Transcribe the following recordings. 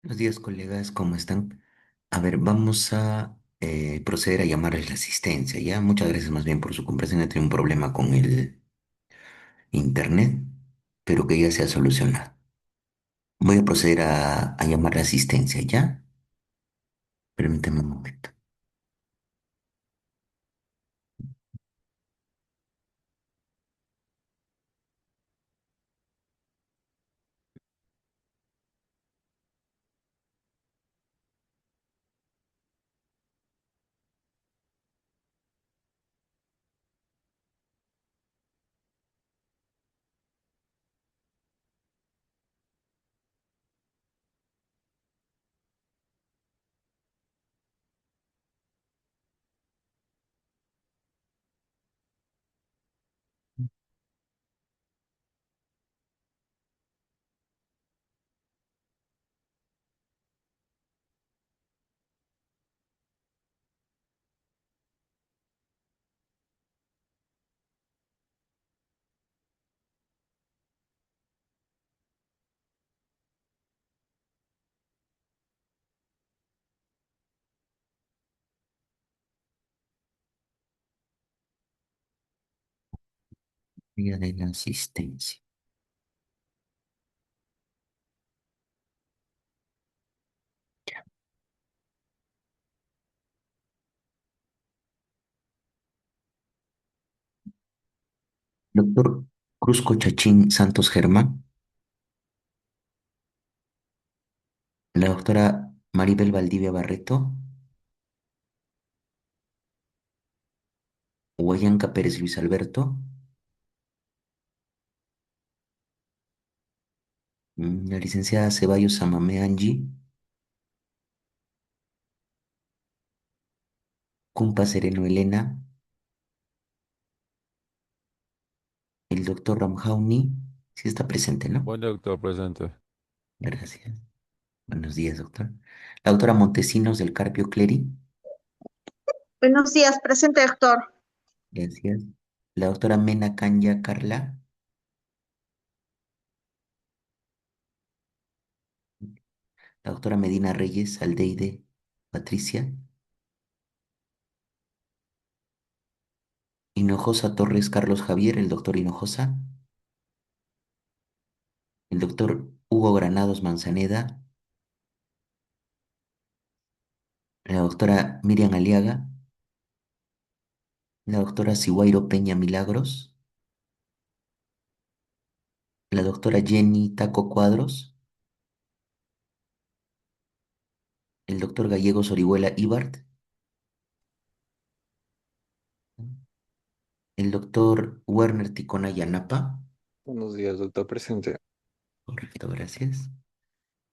Buenos días, colegas, ¿cómo están? A ver, vamos a proceder a llamarles la asistencia, ¿ya? Muchas gracias más bien por su comprensión. He tenido un problema con el internet, pero que ya se ha solucionado. Voy a proceder a llamar la asistencia, ¿ya? Permítame un momento. Día de la asistencia. Doctor Cruzco Chachín Santos Germán, la doctora Maribel Valdivia Barreto, Huayanca Pérez Luis Alberto, la licenciada Ceballos Samamé Angie, Cumpa Sereno Elena, el doctor Ramjauni, sí está presente, ¿no? Buen doctor presente. Gracias. Buenos días, doctor. La doctora Montesinos del Carpio Clery, Buenos días, presente doctor. gracias. La doctora Mena Canya Carla, la doctora Medina Reyes Aldeide Patricia, Hinojosa Torres Carlos Javier, el doctor Hinojosa, el doctor Hugo Granados Manzaneda, la doctora Miriam Aliaga, la doctora Sihuairo Peña Milagros, la doctora Jenny Taco Cuadros, el doctor Gallegos Orihuela Ibart, el doctor Werner Ticona Yanapa, Buenos días, doctor presente. correcto, gracias.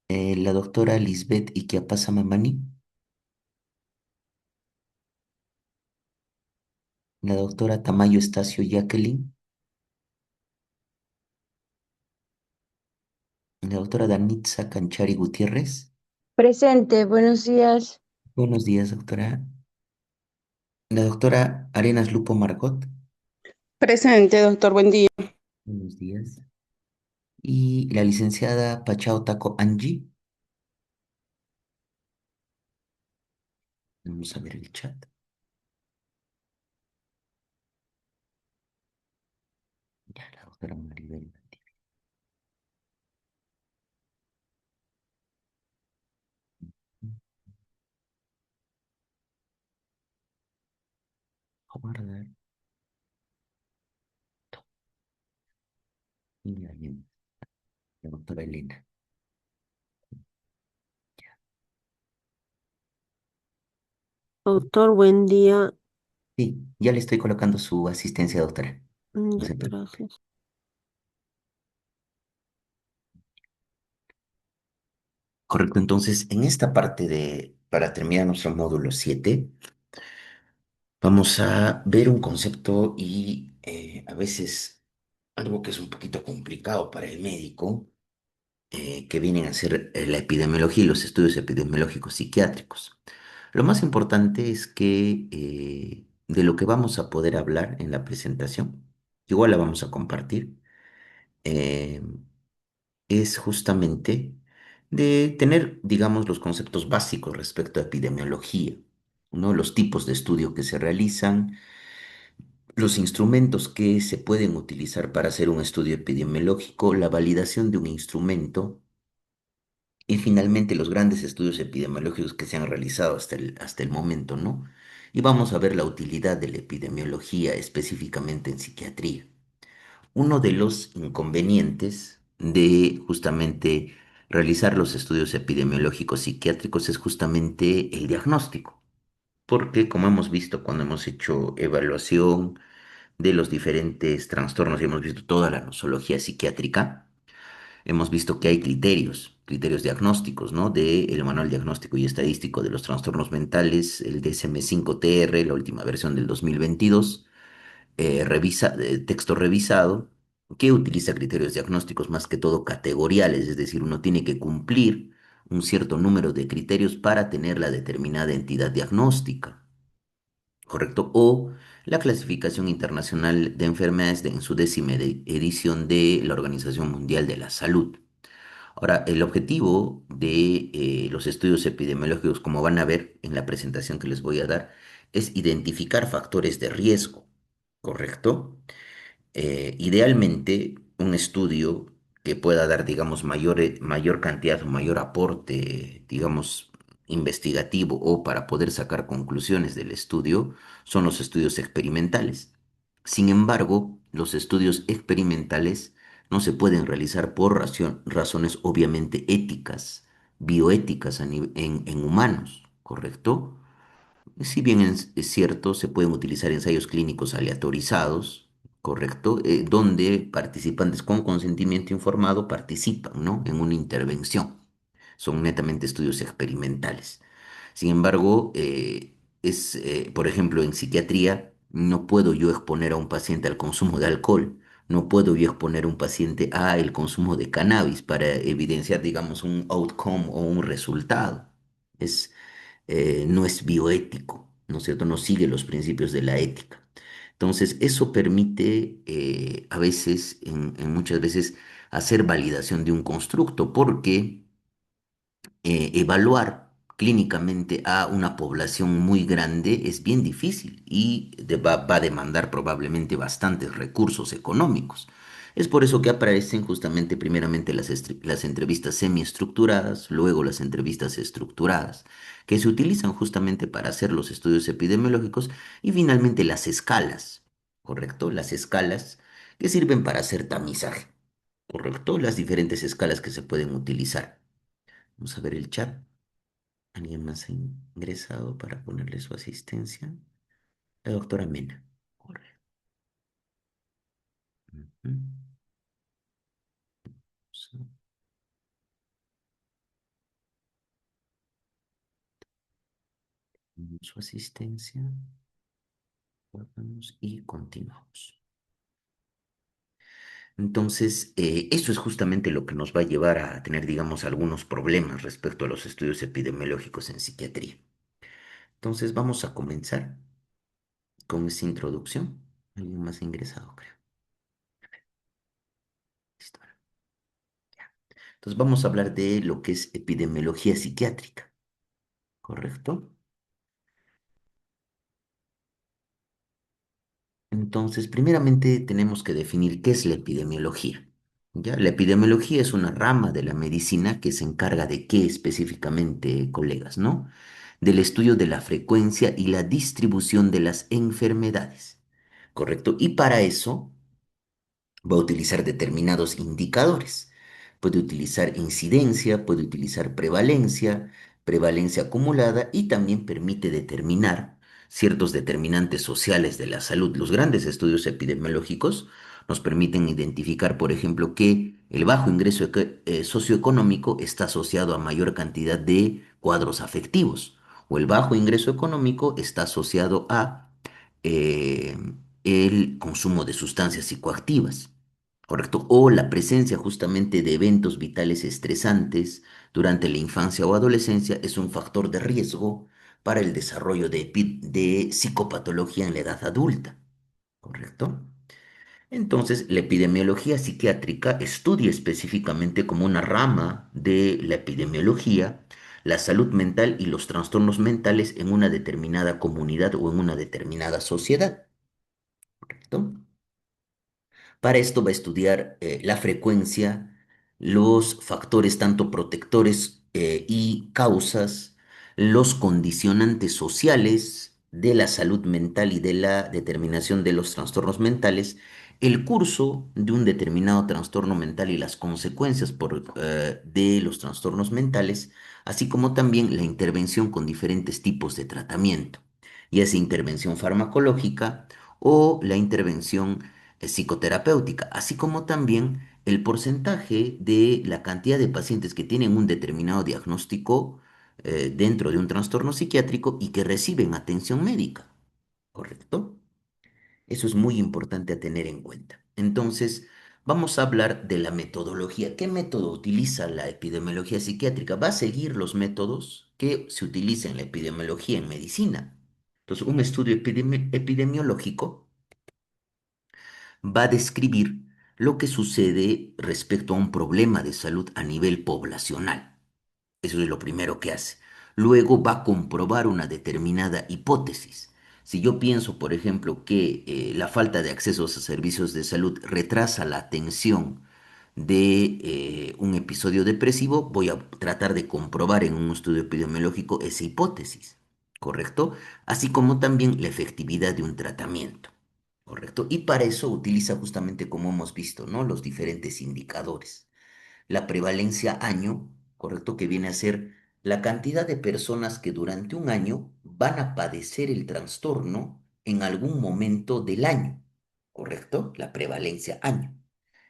La doctora Lisbeth Iquiapasa Mamani, la doctora Tamayo Estacio Jacqueline, la doctora Danitza Canchari Gutiérrez. Presente, buenos días. Buenos días, doctora. La doctora Arenas Lupo Margot. Presente, doctor, buen día. Buenos días. Y la licenciada Pachao Taco Angie. Vamos a ver el chat. Ya, la doctora Maribel. Guardar. Y la doctora Elena. Doctor, buen día. Sí, ya le estoy colocando su asistencia, doctora. No Ya, se preocupe. gracias. Correcto, entonces en esta parte para terminar nuestro módulo 7, vamos a ver un concepto y a veces algo que es un poquito complicado para el médico, que vienen a ser la epidemiología y los estudios epidemiológicos psiquiátricos. Lo más importante es que de lo que vamos a poder hablar en la presentación, igual la vamos a compartir, eh, es justamente de tener, digamos, los conceptos básicos respecto a epidemiología, ¿no? Los tipos de estudio que se realizan, los instrumentos que se pueden utilizar para hacer un estudio epidemiológico, la validación de un instrumento y finalmente los grandes estudios epidemiológicos que se han realizado hasta el momento, ¿no? Y vamos a ver la utilidad de la epidemiología específicamente en psiquiatría. Uno de los inconvenientes de justamente realizar los estudios epidemiológicos psiquiátricos es justamente el diagnóstico, porque como hemos visto cuando hemos hecho evaluación de los diferentes trastornos y hemos visto toda la nosología psiquiátrica, hemos visto que hay criterios diagnósticos, ¿no? Del Manual Diagnóstico y Estadístico de los Trastornos Mentales, el DSM-5-TR, la última versión del 2022, texto revisado, que utiliza criterios diagnósticos más que todo categoriales, es decir, uno tiene que cumplir un cierto número de criterios para tener la determinada entidad diagnóstica, ¿correcto? O la clasificación internacional de enfermedades en su edición de la Organización Mundial de la Salud. Ahora, el objetivo de los estudios epidemiológicos, como van a ver en la presentación que les voy a dar, es identificar factores de riesgo, ¿correcto? Idealmente, un estudio que pueda dar, digamos, mayor cantidad o mayor aporte, digamos, investigativo o para poder sacar conclusiones del estudio, son los estudios experimentales. Sin embargo, los estudios experimentales no se pueden realizar por razones obviamente éticas, bioéticas en humanos, ¿correcto? Si bien es cierto, se pueden utilizar ensayos clínicos aleatorizados, ¿correcto? Donde participantes con consentimiento informado participan, ¿no? En una intervención. Son netamente estudios experimentales. Sin embargo, por ejemplo, en psiquiatría, no puedo yo exponer a un paciente al consumo de alcohol, no puedo yo exponer a un paciente a el consumo de cannabis para evidenciar, digamos, un outcome o un resultado. Es, no es bioético, ¿no es cierto? No sigue los principios de la ética. Entonces, eso permite a veces, muchas veces, hacer validación de un constructo, porque evaluar clínicamente a una población muy grande es bien difícil y va a demandar probablemente bastantes recursos económicos. Es por eso que aparecen justamente primeramente las entrevistas semiestructuradas, luego las entrevistas estructuradas, que se utilizan justamente para hacer los estudios epidemiológicos y finalmente las escalas, ¿correcto? Las escalas que sirven para hacer tamizaje, ¿correcto? Las diferentes escalas que se pueden utilizar. Vamos a ver el chat. ¿Alguien más ha ingresado para ponerle su asistencia? La doctora Mena. Correcto. Ujú. Su su asistencia. Guardamos y continuamos. Entonces, eso es justamente lo que nos va a llevar a tener, digamos, algunos problemas respecto a los estudios epidemiológicos en psiquiatría. Entonces, vamos a comenzar con esa introducción. ¿Alguien más ha ingresado, creo? Listo. Entonces, vamos a hablar de lo que es epidemiología psiquiátrica, ¿correcto? Entonces, primeramente tenemos que definir qué es la epidemiología. ¿Ya? La epidemiología es una rama de la medicina que se encarga de qué específicamente, colegas, ¿no? Del estudio de la frecuencia y la distribución de las enfermedades, ¿correcto? Y para eso va a utilizar determinados indicadores. Puede utilizar incidencia, puede utilizar prevalencia, prevalencia acumulada y también permite determinar ciertos determinantes sociales de la salud. Los grandes estudios epidemiológicos nos permiten identificar, por ejemplo, que el bajo ingreso socioeconómico está asociado a mayor cantidad de cuadros afectivos o el bajo ingreso económico está asociado a eh, el consumo de sustancias psicoactivas. ¿Correcto? O la presencia justamente de eventos vitales estresantes durante la infancia o adolescencia es un factor de riesgo para el desarrollo de psicopatología en la edad adulta. ¿Correcto? Entonces, la epidemiología psiquiátrica estudia específicamente como una rama de la epidemiología la salud mental y los trastornos mentales en una determinada comunidad o en una determinada sociedad, ¿correcto? Para esto va a estudiar la frecuencia, los factores tanto protectores y causas, los condicionantes sociales de la salud mental y de la determinación de los trastornos mentales, el curso de un determinado trastorno mental y las consecuencias de los trastornos mentales, así como también la intervención con diferentes tipos de tratamiento, ya sea intervención farmacológica o la intervención psicoterapéutica, así como también el porcentaje de la cantidad de pacientes que tienen un determinado diagnóstico dentro de un trastorno psiquiátrico y que reciben atención médica, ¿correcto? Eso es muy importante a tener en cuenta. Entonces, vamos a hablar de la metodología. ¿Qué método utiliza la epidemiología psiquiátrica? Va a seguir los métodos que se utilizan en la epidemiología en medicina. Entonces, un estudio epidemiológico va a describir lo que sucede respecto a un problema de salud a nivel poblacional. Eso es lo primero que hace. Luego va a comprobar una determinada hipótesis. Si yo pienso, por ejemplo, que la falta de acceso a servicios de salud retrasa la atención de un episodio depresivo, voy a tratar de comprobar en un estudio epidemiológico esa hipótesis, ¿correcto? Así como también la efectividad de un tratamiento. ¿Correcto? Y para eso utiliza justamente como hemos visto, ¿no? Los diferentes indicadores. La prevalencia año, ¿correcto? Que viene a ser la cantidad de personas que durante un año van a padecer el trastorno en algún momento del año, ¿correcto? La prevalencia año.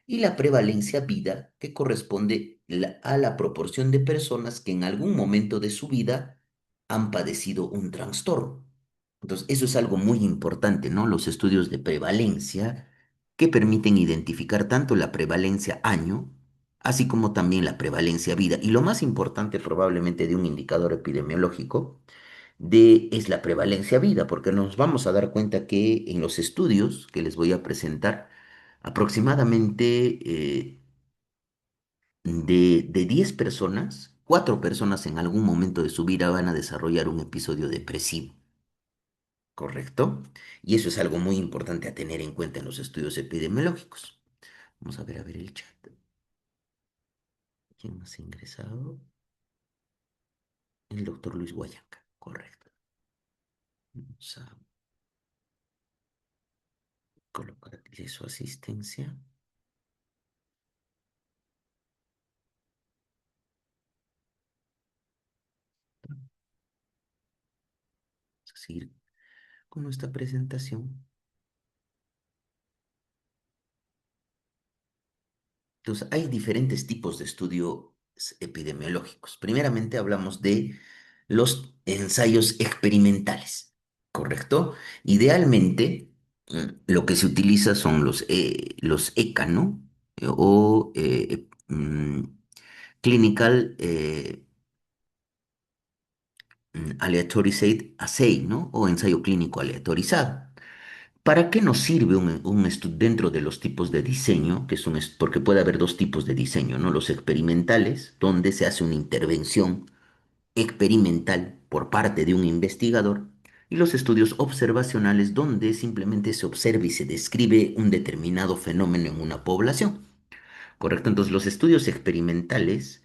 Y la prevalencia vida, que corresponde a la proporción de personas que en algún momento de su vida han padecido un trastorno. Entonces, eso es algo muy importante, ¿no? Los estudios de prevalencia que permiten identificar tanto la prevalencia año, así como también la prevalencia vida. Y lo más importante probablemente de un indicador epidemiológico es la prevalencia vida, porque nos vamos a dar cuenta que en los estudios que les voy a presentar, aproximadamente de 10 personas, 4 personas en algún momento de su vida van a desarrollar un episodio depresivo. ¿Correcto? Y eso es algo muy importante a tener en cuenta en los estudios epidemiológicos. Vamos a ver el chat. ¿Quién más ha ingresado? El doctor Luis Guayanca, correcto. Vamos a colocar aquí su asistencia. Vamos a seguir con nuestra presentación. Entonces, hay diferentes tipos de estudios epidemiológicos. Primeramente hablamos de los ensayos experimentales, ¿correcto? Idealmente, lo que se utiliza son los ECA, ¿no? O Clinical Aleatorized Assay, ¿no? O ensayo clínico aleatorizado. ¿Para qué nos sirve un estudio dentro de los tipos de diseño? Porque puede haber dos tipos de diseño, ¿no? Los experimentales, donde se hace una intervención experimental por parte de un investigador, y los estudios observacionales, donde simplemente se observa y se describe un determinado fenómeno en una población. ¿Correcto? Entonces, los estudios experimentales,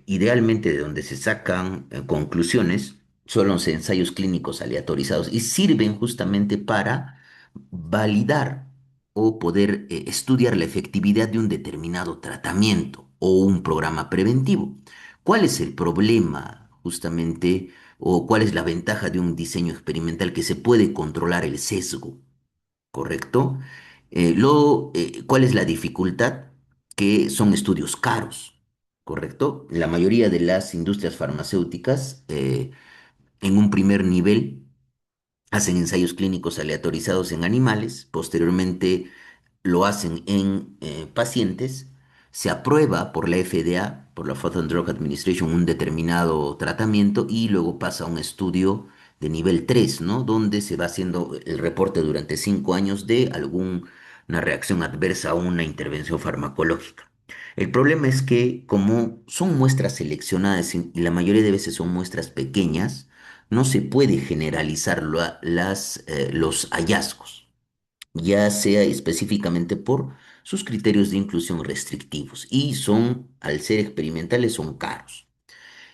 idealmente de donde se sacan conclusiones, son los ensayos clínicos aleatorizados y sirven justamente para validar o poder estudiar la efectividad de un determinado tratamiento o un programa preventivo. ¿Cuál es el problema justamente o cuál es la ventaja de un diseño experimental? Que se puede controlar el sesgo. ¿Correcto? ¿Cuál es la dificultad? Que son estudios caros, ¿correcto? La mayoría de las industrias farmacéuticas, en un primer nivel, hacen ensayos clínicos aleatorizados en animales, posteriormente lo hacen en pacientes, se aprueba por la FDA, por la Food and Drug Administration, un determinado tratamiento y luego pasa a un estudio de nivel 3, ¿no? Donde se va haciendo el reporte durante 5 años de algún una reacción adversa a una intervención farmacológica. El problema es que como son muestras seleccionadas y la mayoría de veces son muestras pequeñas, no se puede generalizar los hallazgos, ya sea específicamente por sus criterios de inclusión restrictivos y son, al ser experimentales, son caros.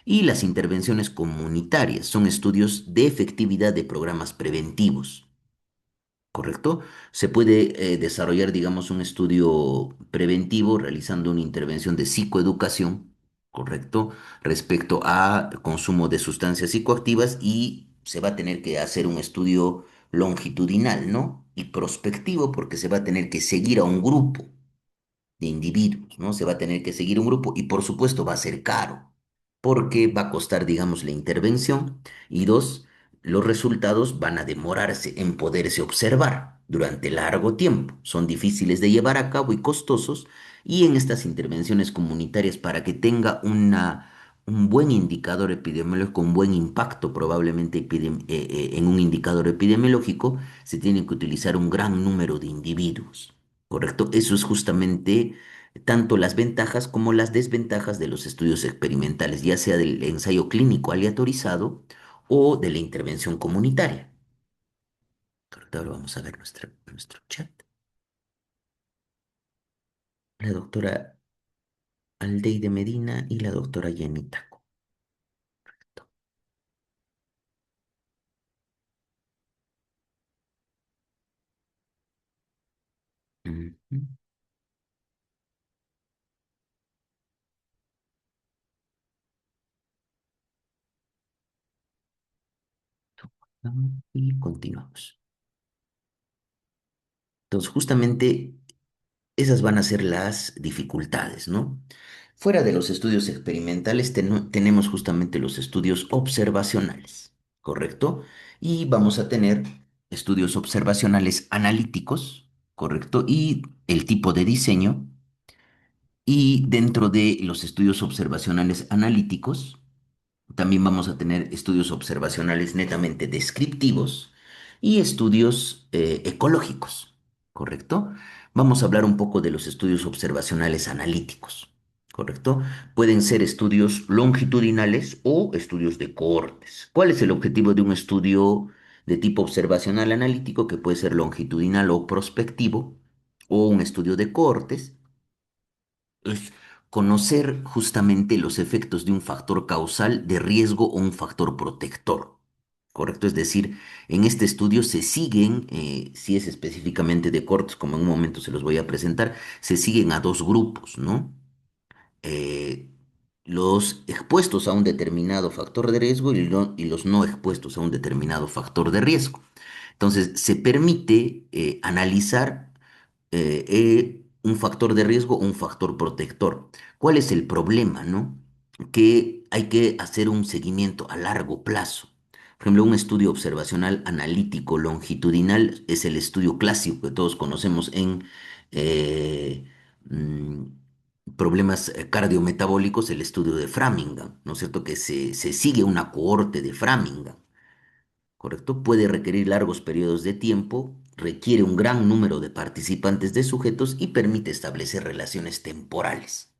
Y las intervenciones comunitarias son estudios de efectividad de programas preventivos. ¿Correcto? Se puede desarrollar, digamos, un estudio preventivo realizando una intervención de psicoeducación, ¿correcto? Respecto a consumo de sustancias psicoactivas y se va a tener que hacer un estudio longitudinal, ¿no? Y prospectivo porque se va a tener que seguir a un grupo de individuos, ¿no? Se va a tener que seguir un grupo y por supuesto va a ser caro, porque va a costar, digamos, la intervención y dos, los resultados van a demorarse en poderse observar durante largo tiempo, son difíciles de llevar a cabo y costosos y en estas intervenciones comunitarias para que tenga un buen indicador epidemiológico, un buen impacto probablemente en un indicador epidemiológico, se tiene que utilizar un gran número de individuos. ¿Correcto? Eso es justamente tanto las ventajas como las desventajas de los estudios experimentales, ya sea del ensayo clínico aleatorizado o de la intervención comunitaria. Correcto, ahora vamos a ver nuestro chat. La doctora Aldeide Medina y la doctora Jenny Taco. Ujú. Y continuamos. Entonces, justamente esas van a ser las dificultades, ¿no? Fuera de los estudios experimentales tenemos justamente los estudios observacionales, ¿correcto? Y vamos a tener estudios observacionales analíticos, ¿correcto? Y el tipo de diseño. Y dentro de los estudios observacionales analíticos, también vamos a tener estudios observacionales netamente descriptivos y estudios ecológicos, ¿correcto? Vamos a hablar un poco de los estudios observacionales analíticos, ¿correcto? Pueden ser estudios longitudinales o estudios de cohortes. ¿Cuál es el objetivo de un estudio de tipo observacional analítico que puede ser longitudinal o prospectivo o un estudio de cohortes? Es conocer justamente los efectos de un factor causal de riesgo o un factor protector. ¿Correcto? Es decir, en este estudio se siguen, si es específicamente de cortes, como en un momento se los voy a presentar, se siguen a dos grupos, ¿no? Eh, los expuestos a un determinado factor de riesgo y los no expuestos a un determinado factor de riesgo. Entonces, se permite analizar un factor de riesgo o un factor protector. ¿Cuál es el problema, no? Que hay que hacer un seguimiento a largo plazo. Por ejemplo, un estudio observacional analítico longitudinal es el estudio clásico que todos conocemos en eh, mm, problemas cardiometabólicos, el estudio de Framingham, ¿no es cierto? Que se sigue una cohorte de Framingham. ¿Correcto? Puede requerir largos periodos de tiempo, requiere un gran número de participantes de sujetos y permite establecer relaciones temporales,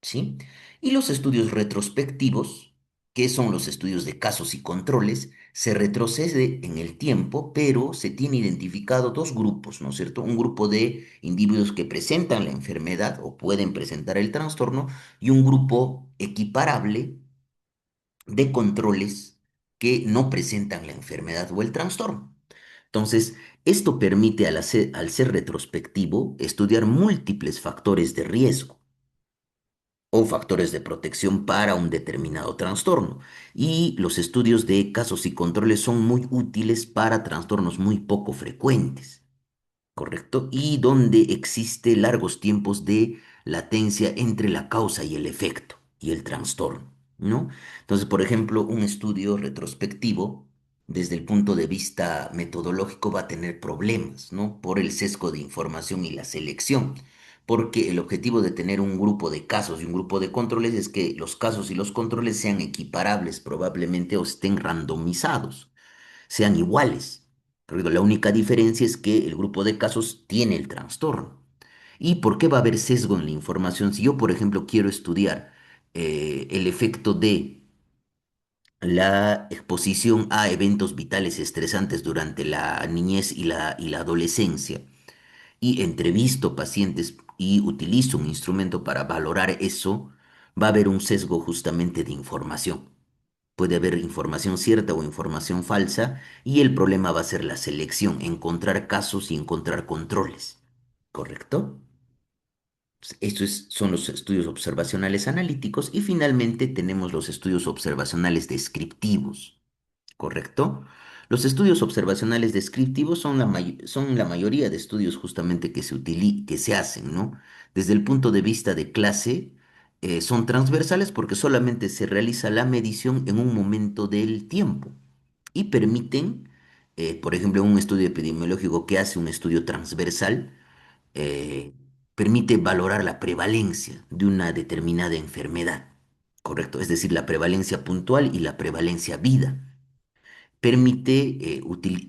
¿sí? Y los estudios retrospectivos, que son los estudios de casos y controles, se retrocede en el tiempo, pero se tiene identificado dos grupos, ¿no es cierto? Un grupo de individuos que presentan la enfermedad o pueden presentar el trastorno y un grupo equiparable de controles que no presentan la enfermedad o el trastorno. Entonces, esto permite al ser retrospectivo estudiar múltiples factores de riesgo o factores de protección para un determinado trastorno. Y los estudios de casos y controles son muy útiles para trastornos muy poco frecuentes. ¿Correcto? Y donde existe largos tiempos de latencia entre la causa y el efecto y el trastorno, ¿no? Entonces, por ejemplo, un estudio retrospectivo, desde el punto de vista metodológico, va a tener problemas, ¿no? Por el sesgo de información y la selección, porque el objetivo de tener un grupo de casos y un grupo de controles es que los casos y los controles sean equiparables probablemente o estén randomizados, sean iguales. ¿correcto? La única diferencia es que el grupo de casos tiene el trastorno. ¿Y por qué va a haber sesgo en la información? Si yo, por ejemplo, quiero estudiar el efecto de la exposición a eventos vitales estresantes durante la niñez y la adolescencia, y entrevisto pacientes y utilizo un instrumento para valorar eso, va a haber un sesgo justamente de información. Puede haber información cierta o información falsa y el problema va a ser la selección, encontrar casos y encontrar controles. ¿Correcto? Son los estudios observacionales analíticos y finalmente tenemos los estudios observacionales descriptivos. ¿Correcto? Los estudios observacionales descriptivos son la mayoría de estudios justamente que se hacen, ¿no? Desde el punto de vista de clase, son transversales porque solamente se realiza la medición en un momento del tiempo y permiten, por ejemplo, un estudio epidemiológico que hace un estudio transversal, eh, permite valorar la prevalencia de una determinada enfermedad, ¿correcto? Es decir, la prevalencia puntual y la prevalencia vida permite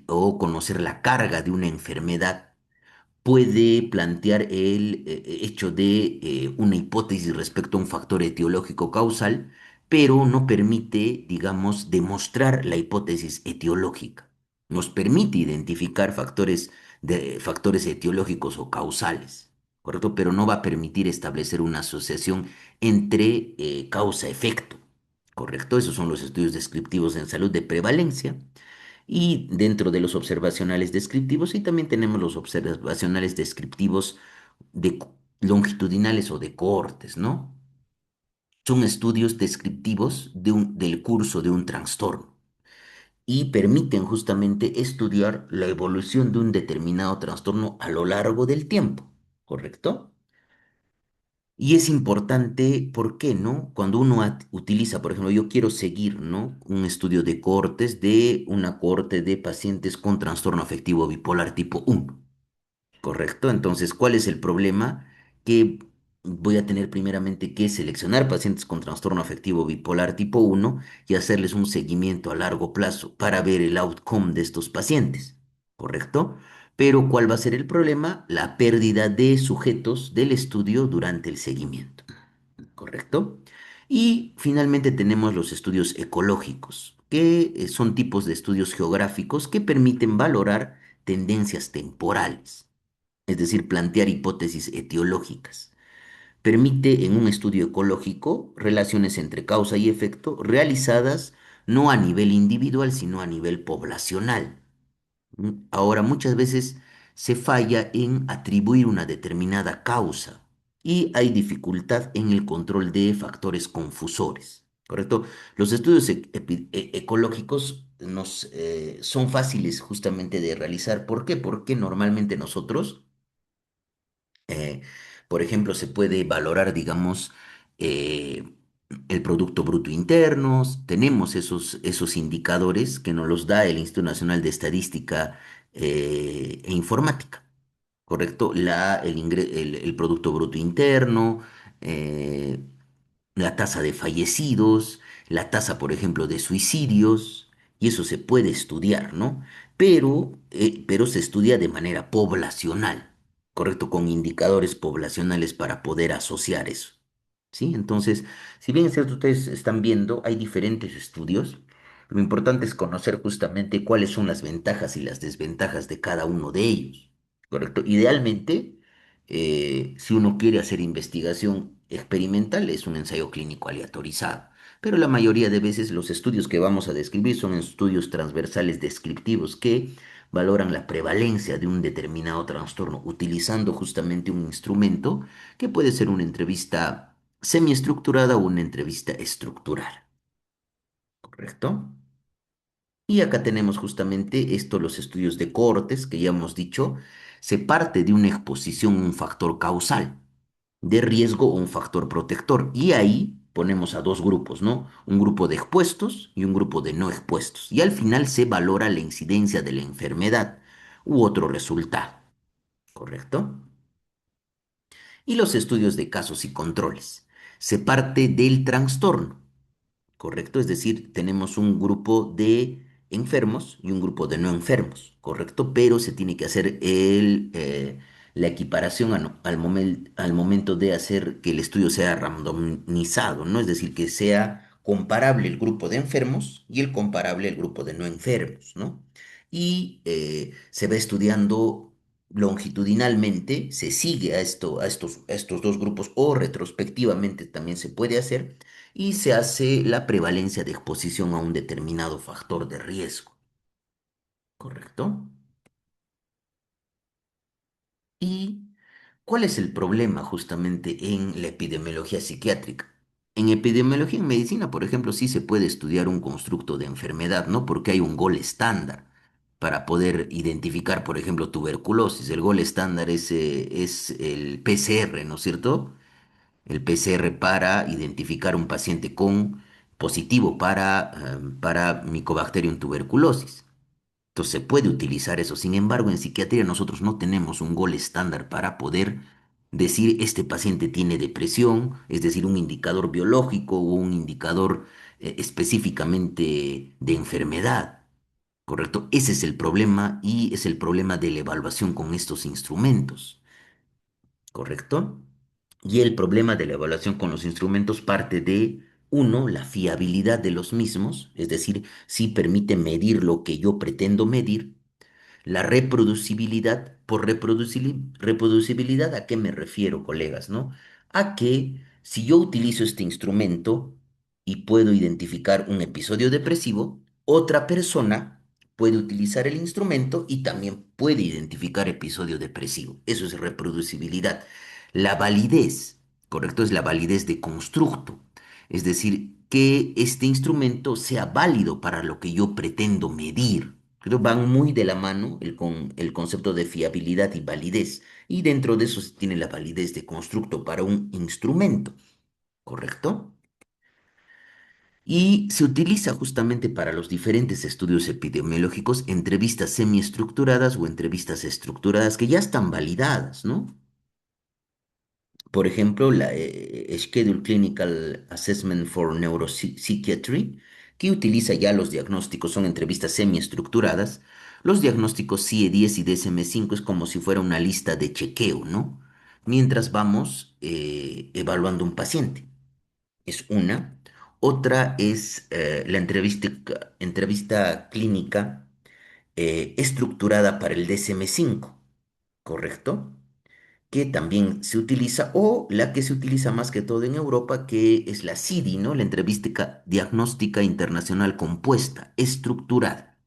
o conocer la carga de una enfermedad, puede plantear el hecho de una hipótesis respecto a un factor etiológico causal, pero no permite, digamos, demostrar la hipótesis etiológica. Nos permite identificar factores etiológicos o causales, ¿correcto? Pero no va a permitir establecer una asociación entre causa-efecto, ¿correcto? Esos son los estudios descriptivos en salud de prevalencia. Y dentro de los observacionales descriptivos, y también tenemos los observacionales descriptivos longitudinales o de cohortes, ¿no? Son estudios descriptivos del curso de un trastorno y permiten justamente estudiar la evolución de un determinado trastorno a lo largo del tiempo, ¿correcto? Y es importante, ¿por qué no? Cuando uno utiliza, por ejemplo, yo quiero seguir, ¿no? Un estudio de cohortes de una cohorte de pacientes con trastorno afectivo bipolar tipo 1, ¿correcto? Entonces, ¿cuál es el problema? Que voy a tener primeramente que seleccionar pacientes con trastorno afectivo bipolar tipo 1 y hacerles un seguimiento a largo plazo para ver el outcome de estos pacientes, ¿correcto? Pero ¿cuál va a ser el problema? La pérdida de sujetos del estudio durante el seguimiento, ¿correcto? Y finalmente tenemos los estudios ecológicos, que son tipos de estudios geográficos que permiten valorar tendencias temporales, es decir, plantear hipótesis etiológicas. Permite en un estudio ecológico relaciones entre causa y efecto realizadas no a nivel individual, sino a nivel poblacional. Ahora, muchas veces se falla en atribuir una determinada causa y hay dificultad en el control de factores confusores, ¿correcto? Los estudios ecológicos son fáciles justamente de realizar. ¿Por qué? Porque normalmente nosotros, eh, por ejemplo, se puede valorar, digamos, eh, el Producto Bruto Interno. Tenemos esos indicadores que nos los da el Instituto Nacional de Estadística e Informática, ¿correcto? El Producto Bruto Interno, eh, la tasa de fallecidos, la tasa, por ejemplo, de suicidios, y eso se puede estudiar, ¿no? Pero se estudia de manera poblacional, ¿correcto? Con indicadores poblacionales para poder asociar eso, ¿sí? Entonces, si bien es cierto, ustedes están viendo, hay diferentes estudios. Lo importante es conocer justamente cuáles son las ventajas y las desventajas de cada uno de ellos, ¿correcto? Idealmente, si uno quiere hacer investigación experimental, es un ensayo clínico aleatorizado. Pero la mayoría de veces los estudios que vamos a describir son estudios transversales descriptivos que valoran la prevalencia de un determinado trastorno utilizando justamente un instrumento que puede ser una entrevista semiestructurada o una entrevista estructural, ¿correcto? Y acá tenemos justamente esto, los estudios de cohortes, que ya hemos dicho, se parte de una exposición a un factor causal de riesgo o un factor protector. Y ahí ponemos a dos grupos, ¿no? Un grupo de expuestos y un grupo de no expuestos. Y al final se valora la incidencia de la enfermedad u otro resultado, ¿correcto? Y los estudios de casos y controles. Se parte del trastorno, ¿correcto? Es decir, tenemos un grupo de enfermos y un grupo de no enfermos, ¿correcto? Pero se tiene que hacer la equiparación al momento de hacer que el estudio sea randomizado, ¿no? Es decir, que sea comparable el grupo de enfermos y el comparable el grupo de no enfermos, ¿no? Y se va estudiando longitudinalmente, se sigue a estos dos grupos o retrospectivamente también se puede hacer y se hace la prevalencia de exposición a un determinado factor de riesgo, ¿correcto? ¿Y cuál es el problema justamente en la epidemiología psiquiátrica? En epidemiología en medicina, por ejemplo, sí se puede estudiar un constructo de enfermedad, ¿no? Porque hay un gol estándar para poder identificar, por ejemplo, tuberculosis. El gol estándar es el PCR, ¿no es cierto? El PCR para identificar un paciente con positivo para Mycobacterium tuberculosis. Entonces se puede utilizar eso. Sin embargo, en psiquiatría nosotros no tenemos un gol estándar para poder decir este paciente tiene depresión, es decir, un indicador biológico o un indicador específicamente de enfermedad. ¿Correcto? Ese es el problema y es el problema de la evaluación con estos instrumentos. ¿Correcto? Y el problema de la evaluación con los instrumentos parte de, uno, la fiabilidad de los mismos, es decir, si permite medir lo que yo pretendo medir. La reproducibilidad, por reproducibilidad, ¿a qué me refiero, colegas, no? A que si yo utilizo este instrumento y puedo identificar un episodio depresivo, otra persona puede utilizar el instrumento y también puede identificar episodio depresivo. Eso es reproducibilidad. La validez, ¿correcto? Es la validez de constructo. Es decir, que este instrumento sea válido para lo que yo pretendo medir. Creo van muy de la mano con el concepto de fiabilidad y validez. Y dentro de eso se tiene la validez de constructo para un instrumento, ¿correcto? Y se utiliza justamente para los diferentes estudios epidemiológicos entrevistas semiestructuradas o entrevistas estructuradas que ya están validadas, ¿no? Por ejemplo, la Schedule Clinical Assessment for Neuropsychiatry, que utiliza ya los diagnósticos, son entrevistas semiestructuradas. Los diagnósticos CIE-10 y DSM-5 es como si fuera una lista de chequeo, ¿no? Mientras vamos evaluando un paciente. Es una. Otra es la entrevista clínica estructurada para el DSM-5, ¿correcto? Que también se utiliza, o la que se utiliza más que todo en Europa, que es la CIDI, ¿no? La entrevista diagnóstica internacional compuesta, estructurada.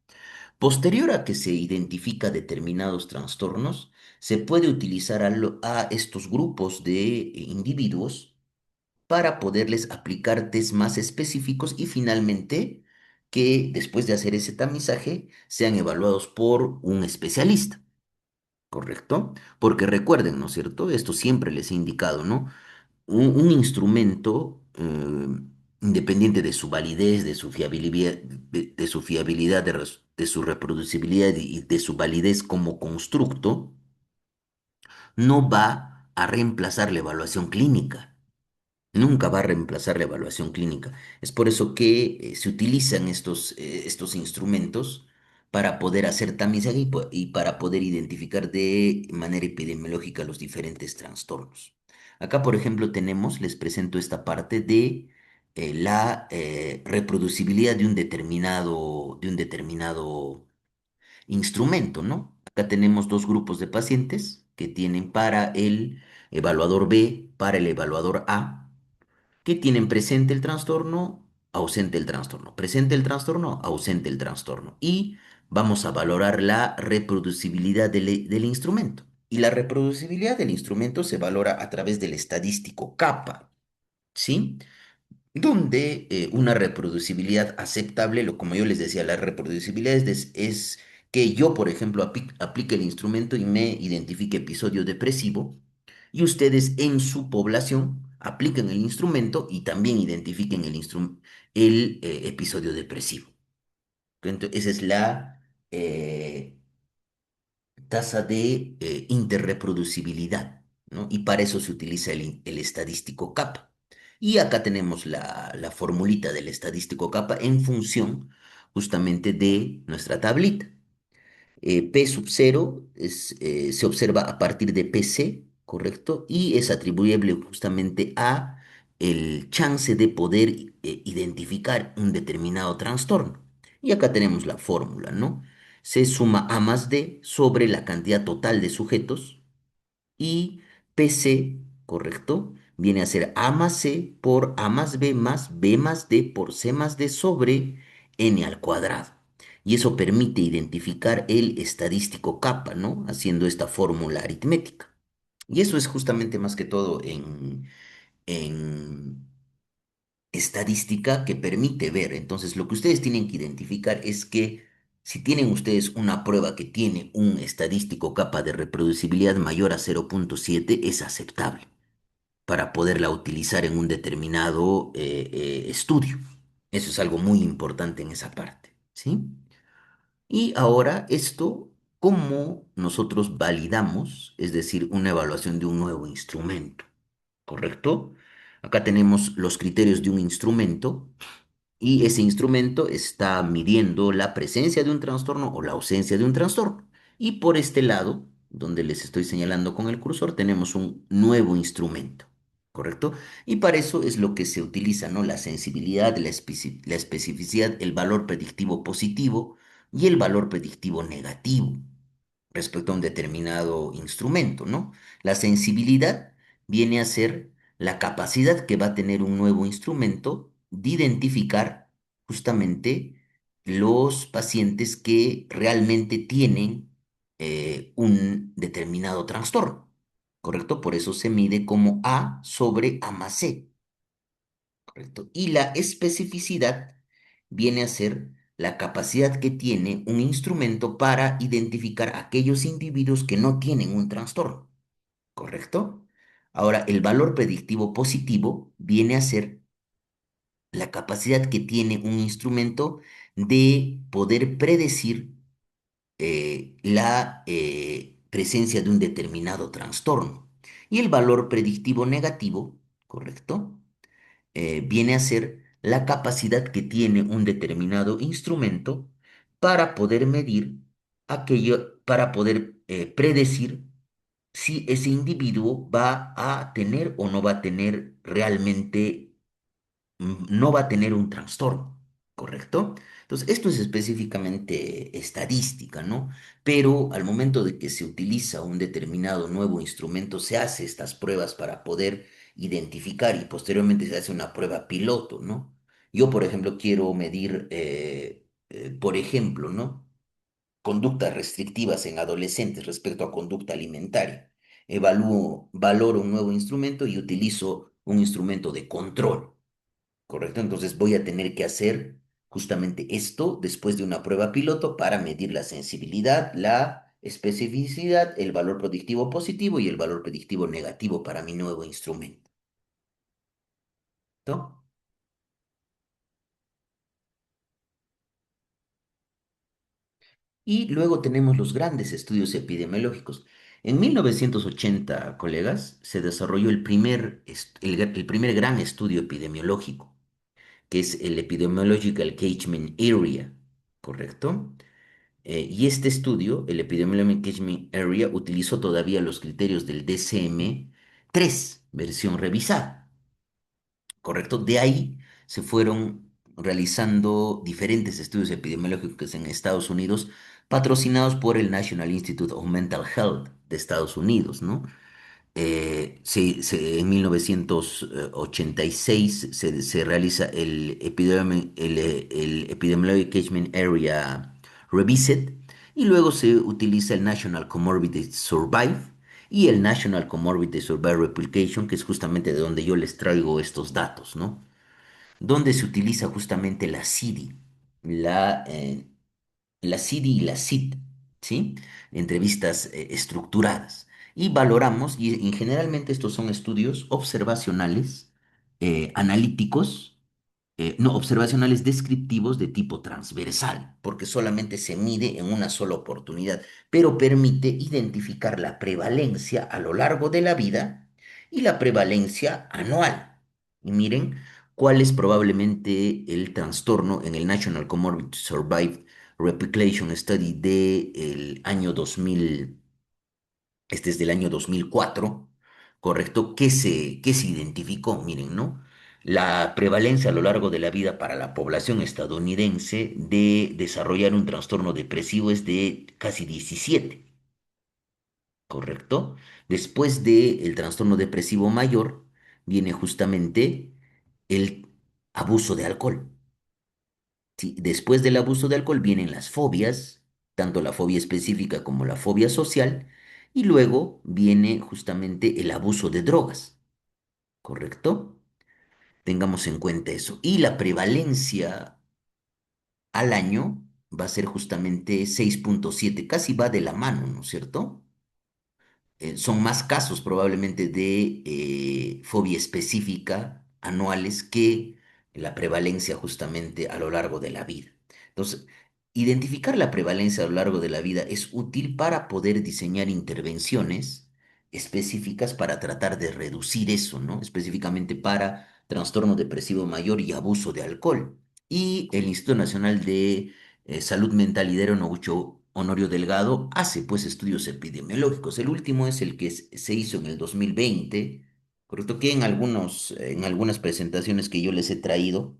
Posterior a que se identifica determinados trastornos, se puede utilizar a estos grupos de individuos para poderles aplicar test más específicos y finalmente que después de hacer ese tamizaje sean evaluados por un especialista. ¿Correcto? Porque recuerden, ¿no es cierto? Esto siempre les he indicado, ¿no? Un instrumento, independiente de su validez, de su fiabilidad, de su fiabilidad, de su reproducibilidad y de su validez como constructo, no va a reemplazar la evaluación clínica. Nunca va a reemplazar la evaluación clínica. Es por eso que se utilizan estos instrumentos para poder hacer tamizaje y para poder identificar de manera epidemiológica los diferentes trastornos. Acá, por ejemplo, les presento esta parte de la reproducibilidad de un determinado instrumento, ¿no? Acá tenemos dos grupos de pacientes que tienen para el evaluador B, para el evaluador A que tienen presente el trastorno, ausente el trastorno, presente el trastorno, ausente el trastorno. Y vamos a valorar la reproducibilidad del instrumento. Y la reproducibilidad del instrumento se valora a través del estadístico kappa, ¿sí? Donde una reproducibilidad aceptable, como yo les decía, la reproducibilidad es que yo, por ejemplo, aplique el instrumento y me identifique episodio depresivo, y ustedes en su población apliquen el instrumento y también identifiquen el episodio depresivo. Entonces, esa es la tasa de interreproducibilidad, ¿no? Y para eso se utiliza el estadístico kappa. Y acá tenemos la formulita del estadístico kappa en función justamente de nuestra tablita. P sub 0 se observa a partir de PC, ¿correcto? Y es atribuible justamente a el chance de poder identificar un determinado trastorno. Y acá tenemos la fórmula, ¿no? Se suma A más D sobre la cantidad total de sujetos y PC, ¿correcto? Viene a ser A más C por A más B más D por C más D sobre N al cuadrado. Y eso permite identificar el estadístico kappa, ¿no? Haciendo esta fórmula aritmética. Y eso es justamente más que todo en estadística que permite ver. Entonces, lo que ustedes tienen que identificar es que si tienen ustedes una prueba que tiene un estadístico capa de reproducibilidad mayor a 0,7, es aceptable para poderla utilizar en un determinado estudio. Eso es algo muy importante en esa parte, ¿sí? Y ahora esto, ¿cómo nosotros validamos, es decir, una evaluación de un nuevo instrumento? ¿Correcto? Acá tenemos los criterios de un instrumento y ese instrumento está midiendo la presencia de un trastorno o la ausencia de un trastorno. Y por este lado, donde les estoy señalando con el cursor, tenemos un nuevo instrumento, ¿correcto? Y para eso es lo que se utiliza, ¿no? La sensibilidad, la especificidad, el valor predictivo positivo y el valor predictivo negativo respecto a un determinado instrumento, ¿no? La sensibilidad viene a ser la capacidad que va a tener un nuevo instrumento de identificar justamente los pacientes que realmente tienen un determinado trastorno, ¿correcto? Por eso se mide como A sobre A más C, ¿correcto? Y la especificidad viene a ser la capacidad que tiene un instrumento para identificar aquellos individuos que no tienen un trastorno, ¿correcto? Ahora, el valor predictivo positivo viene a ser la capacidad que tiene un instrumento de poder predecir la presencia de un determinado trastorno. Y el valor predictivo negativo, ¿correcto? Viene a ser la capacidad que tiene un determinado instrumento para poder medir aquello, para poder predecir si ese individuo va a tener o no va a tener realmente, no va a tener un trastorno, ¿correcto? Entonces, esto es específicamente estadística, ¿no? Pero al momento de que se utiliza un determinado nuevo instrumento, se hace estas pruebas para poder identificar y posteriormente se hace una prueba piloto, ¿no? Yo, por ejemplo, quiero medir, por ejemplo, ¿no? Conductas restrictivas en adolescentes respecto a conducta alimentaria. Valoro un nuevo instrumento y utilizo un instrumento de control. ¿Correcto? Entonces voy a tener que hacer justamente esto después de una prueba piloto para medir la sensibilidad, la especificidad, el valor predictivo positivo y el valor predictivo negativo para mi nuevo instrumento. ¿No? Y luego tenemos los grandes estudios epidemiológicos. En 1980, colegas, se desarrolló el primer gran estudio epidemiológico, que es el Epidemiological Catchment Area, ¿correcto? Y este estudio, el Epidemiological Catchment Area, utilizó todavía los criterios del DCM-3, versión revisada, ¿correcto? De ahí se fueron realizando diferentes estudios epidemiológicos en Estados Unidos, patrocinados por el National Institute of Mental Health de Estados Unidos, ¿no? En 1986 se realiza el Epidemiologic Catchment Area Revisit y luego se utiliza el National Comorbidity Survive y el National Comorbidity Survive Replication, que es justamente de donde yo les traigo estos datos, ¿no? Donde se utiliza justamente la CIDI, la CIDI y la CIT, ¿sí? Entrevistas estructuradas. Y valoramos, y generalmente estos son estudios observacionales, analíticos, no, observacionales descriptivos de tipo transversal, porque solamente se mide en una sola oportunidad, pero permite identificar la prevalencia a lo largo de la vida y la prevalencia anual. Y miren, cuál es probablemente el trastorno en el National Comorbid Survive Replication Study del año 2000. Este es del año 2004, ¿correcto? ¿Qué se identificó? Miren, ¿no? La prevalencia a lo largo de la vida para la población estadounidense de desarrollar un trastorno depresivo es de casi 17, ¿correcto? Después del trastorno depresivo mayor viene justamente el abuso de alcohol. ¿Sí? Después del abuso de alcohol vienen las fobias, tanto la fobia específica como la fobia social, y luego viene justamente el abuso de drogas, ¿correcto? Tengamos en cuenta eso. Y la prevalencia al año va a ser justamente 6,7, casi va de la mano, ¿no es cierto? Son más casos probablemente de fobia específica anuales que la prevalencia justamente a lo largo de la vida. Entonces, identificar la prevalencia a lo largo de la vida es útil para poder diseñar intervenciones específicas para tratar de reducir eso, ¿no? Específicamente para trastorno depresivo mayor y abuso de alcohol. Y el Instituto Nacional de Salud Mental Lidero Nogucho Honorio Delgado hace pues estudios epidemiológicos. El último es el que se hizo en el 2020, correcto, que en algunas presentaciones que yo les he traído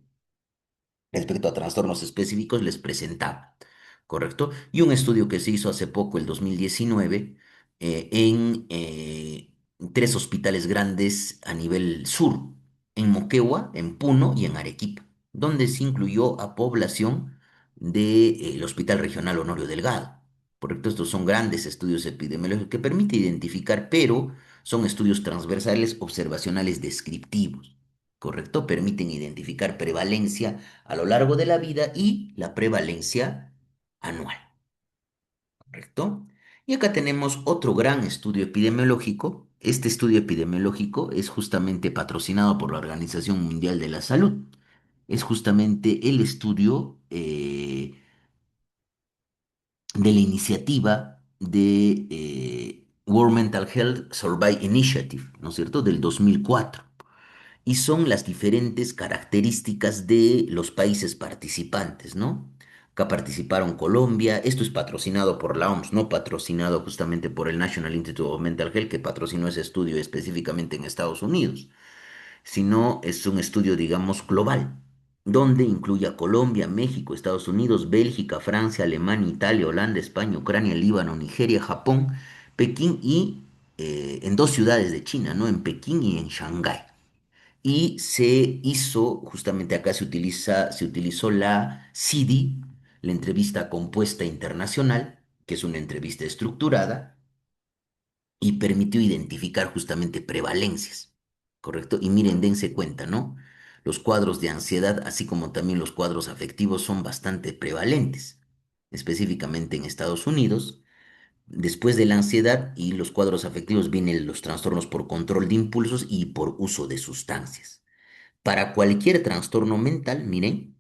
respecto a trastornos específicos les presentaba, ¿correcto? Y un estudio que se hizo hace poco, el 2019, en tres hospitales grandes a nivel sur, en Moquegua, en Puno y en Arequipa, donde se incluyó a población del Hospital Regional Honorio Delgado. ¿Correcto? Estos son grandes estudios epidemiológicos que permite identificar, pero son estudios transversales, observacionales, descriptivos. ¿Correcto? Permiten identificar prevalencia a lo largo de la vida y la prevalencia anual, ¿correcto? Y acá tenemos otro gran estudio epidemiológico. Este estudio epidemiológico es justamente patrocinado por la Organización Mundial de la Salud. Es justamente el estudio de la iniciativa de World Mental Health Survey Initiative, ¿no es cierto?, del 2004 y son las diferentes características de los países participantes, ¿no? Acá participaron Colombia, esto es patrocinado por la OMS, no patrocinado justamente por el National Institute of Mental Health, que patrocinó ese estudio específicamente en Estados Unidos, sino es un estudio, digamos, global, donde incluye a Colombia, México, Estados Unidos, Bélgica, Francia, Alemania, Italia, Holanda, España, Ucrania, Líbano, Nigeria, Japón, Pekín y en dos ciudades de China, ¿no? En Pekín y en Shanghái. Y se hizo, justamente acá se utilizó la CIDI, la entrevista compuesta internacional, que es una entrevista estructurada, y permitió identificar justamente prevalencias, ¿correcto? Y miren, dense cuenta, ¿no? Los cuadros de ansiedad, así como también los cuadros afectivos, son bastante prevalentes, específicamente en Estados Unidos. Después de la ansiedad y los cuadros afectivos vienen los trastornos por control de impulsos y por uso de sustancias. Para cualquier trastorno mental, miren,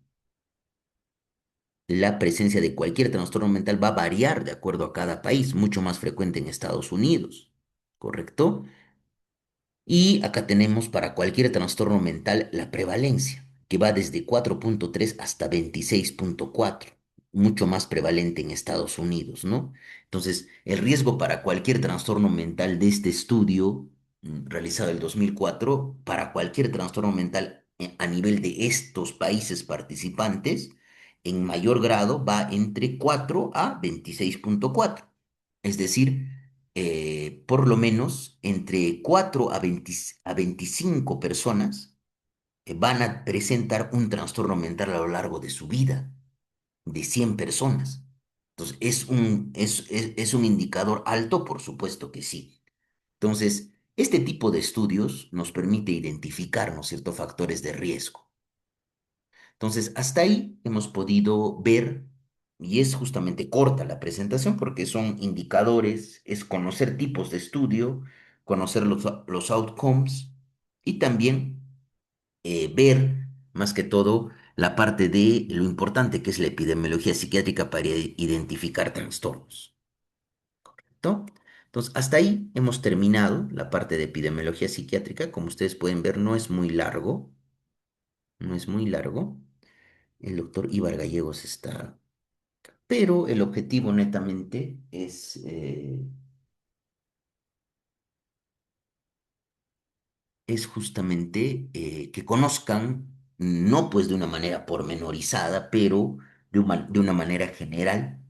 la presencia de cualquier trastorno mental va a variar de acuerdo a cada país, mucho más frecuente en Estados Unidos, ¿correcto? Y acá tenemos para cualquier trastorno mental la prevalencia, que va desde 4,3 hasta 26,4, mucho más prevalente en Estados Unidos, ¿no? Entonces, el riesgo para cualquier trastorno mental de este estudio realizado en el 2004, para cualquier trastorno mental a nivel de estos países participantes, en mayor grado va entre 4 a 26,4. Es decir, por lo menos entre 4 a 25 personas van a presentar un trastorno mental a lo largo de su vida, de 100 personas. Entonces, ¿es un indicador alto? Por supuesto que sí. Entonces, este tipo de estudios nos permite identificar, ¿no es cierto?, factores de riesgo. Entonces, hasta ahí hemos podido ver, y es justamente corta la presentación porque son indicadores, es conocer tipos de estudio, conocer los outcomes y también ver, más que todo, la parte de lo importante que es la epidemiología psiquiátrica para identificar trastornos. ¿No? Entonces, hasta ahí hemos terminado la parte de epidemiología psiquiátrica. Como ustedes pueden ver, no es muy largo. no es muy largo. El doctor Ibar Gallegos está, pero el objetivo netamente es justamente que conozcan, no pues de una manera pormenorizada, pero de una manera general,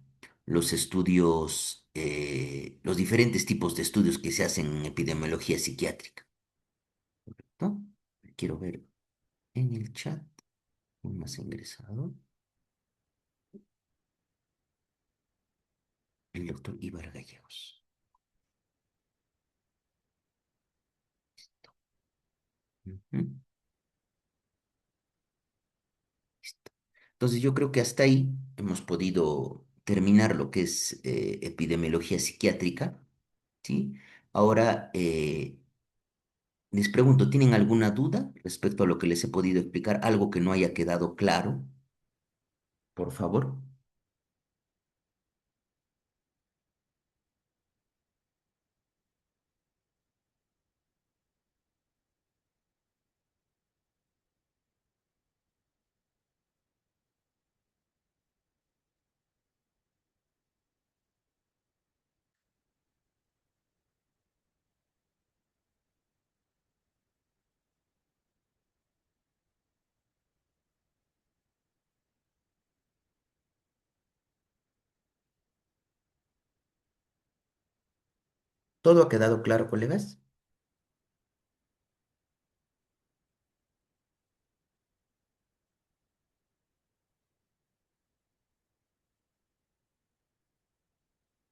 los estudios, los diferentes tipos de estudios que se hacen en epidemiología psiquiátrica, ¿no? Quiero ver en el chat, ¿quién más ha ingresado? El doctor Ibar Gallegos. Ujú. Entonces yo creo que hasta ahí hemos podido terminar lo que es epidemiología psiquiátrica, ¿sí? Ahora les pregunto, ¿tienen alguna duda respecto a lo que les he podido explicar? ¿Algo que no haya quedado claro? Por favor. ¿Todo ha quedado claro, colegas?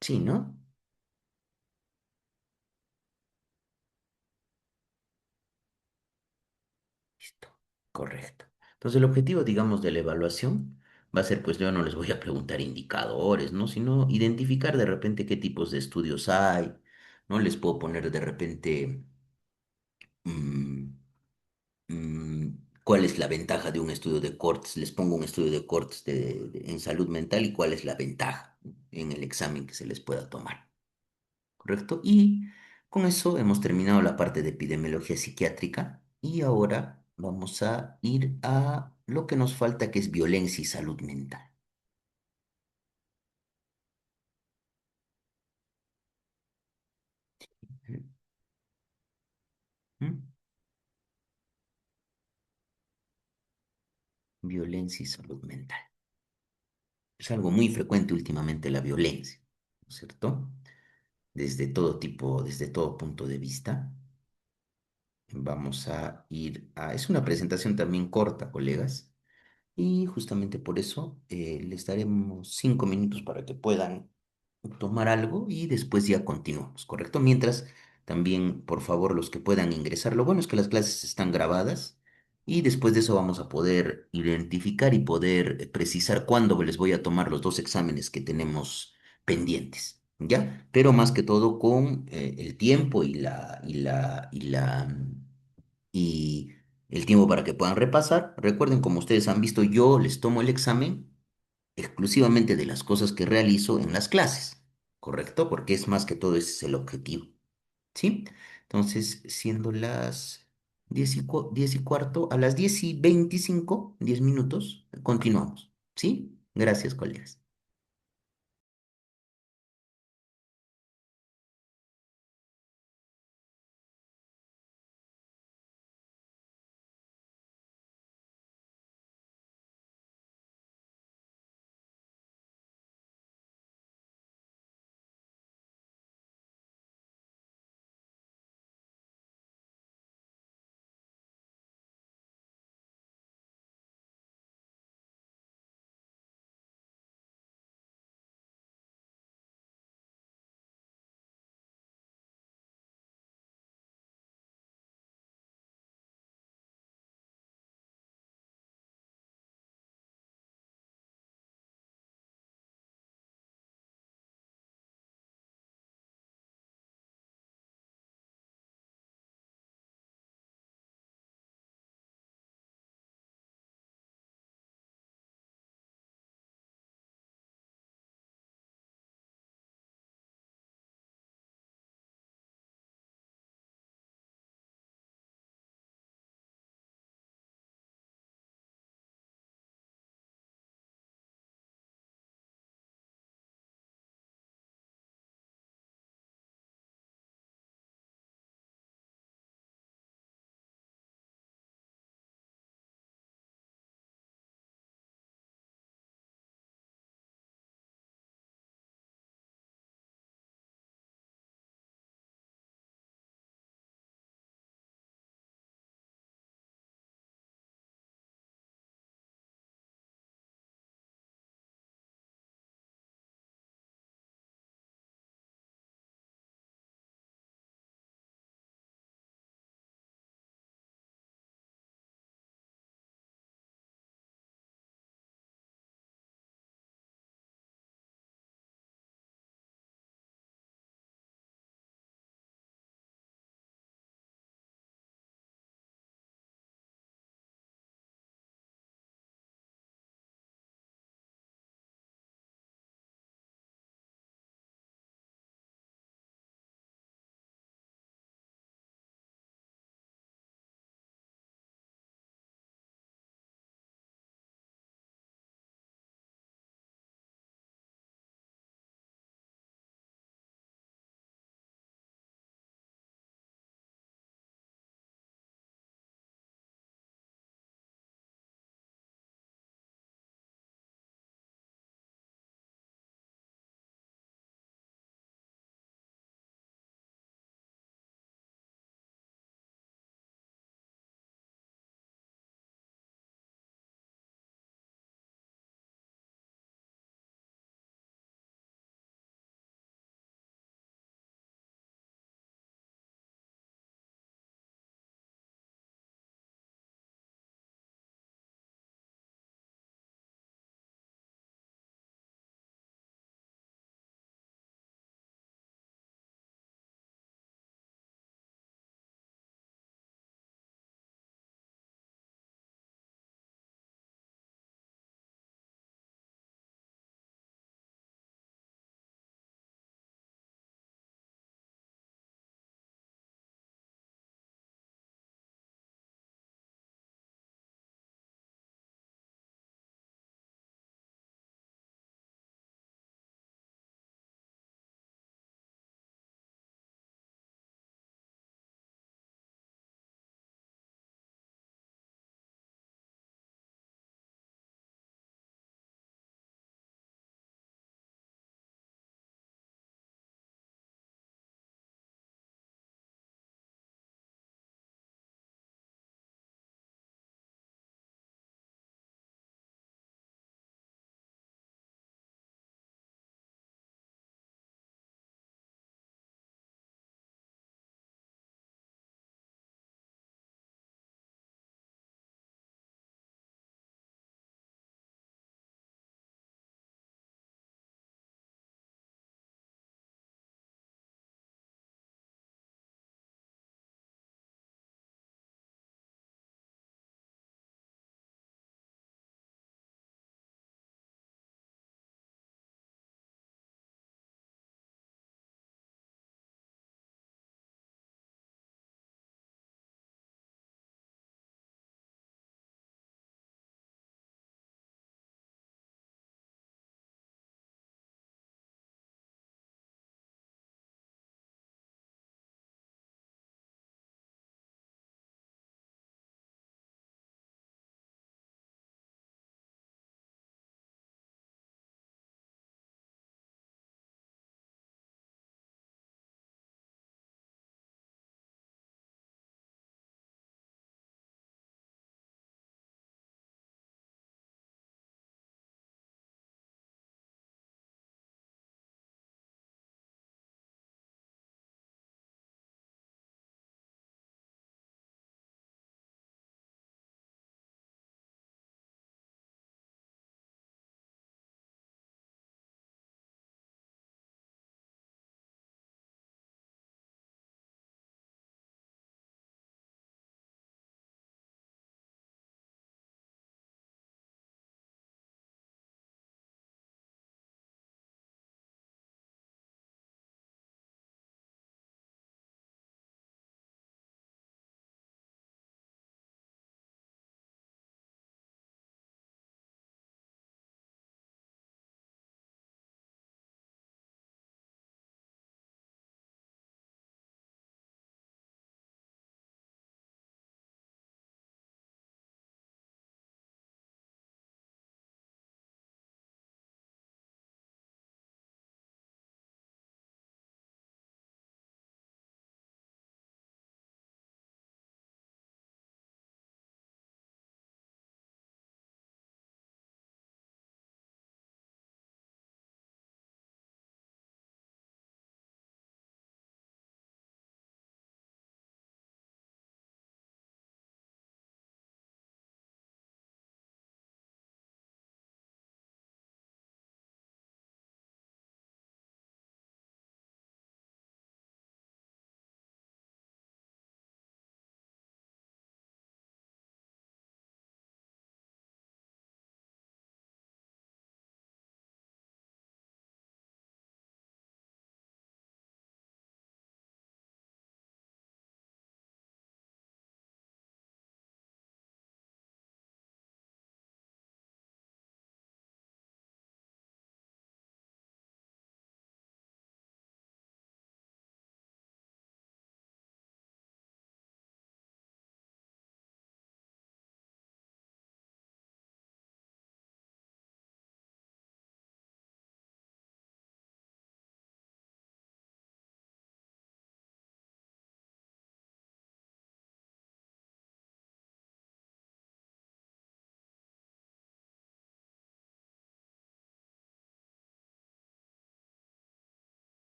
Sí, ¿no? Listo. Correcto. Entonces el objetivo, digamos, de la evaluación va a ser, pues yo no les voy a preguntar indicadores, ¿no? Sino identificar de repente qué tipos de estudios hay, ¿no? Les puedo poner de repente mm, cuál es la ventaja de un estudio de cortes. Les pongo un estudio de cortes en salud mental y cuál es la ventaja en el examen que se les pueda tomar. ¿Correcto? Y con eso hemos terminado la parte de epidemiología psiquiátrica y ahora vamos a ir a lo que nos falta, que es violencia y salud mental. ¿Mm? Violencia y salud mental. Es algo muy frecuente últimamente la violencia, ¿no es cierto? Desde todo tipo, desde todo punto de vista. Vamos a ir a... Es una presentación también corta, colegas, y justamente por eso les daremos 5 minutos para que puedan tomar algo y después ya continuamos, ¿correcto? Mientras, también, por favor, los que puedan ingresar, lo bueno es que las clases están grabadas y después de eso vamos a poder identificar y poder precisar cuándo les voy a tomar los dos exámenes que tenemos pendientes, ¿ya? Pero más que todo con el tiempo y el tiempo para que puedan repasar. Recuerden, como ustedes han visto, yo les tomo el examen exclusivamente de las cosas que realizo en las clases, ¿correcto? Porque es más que todo ese es el objetivo, ¿sí? Entonces, siendo las 10:15, a las 10:25, 10 minutos, continuamos, ¿sí? Gracias, colegas.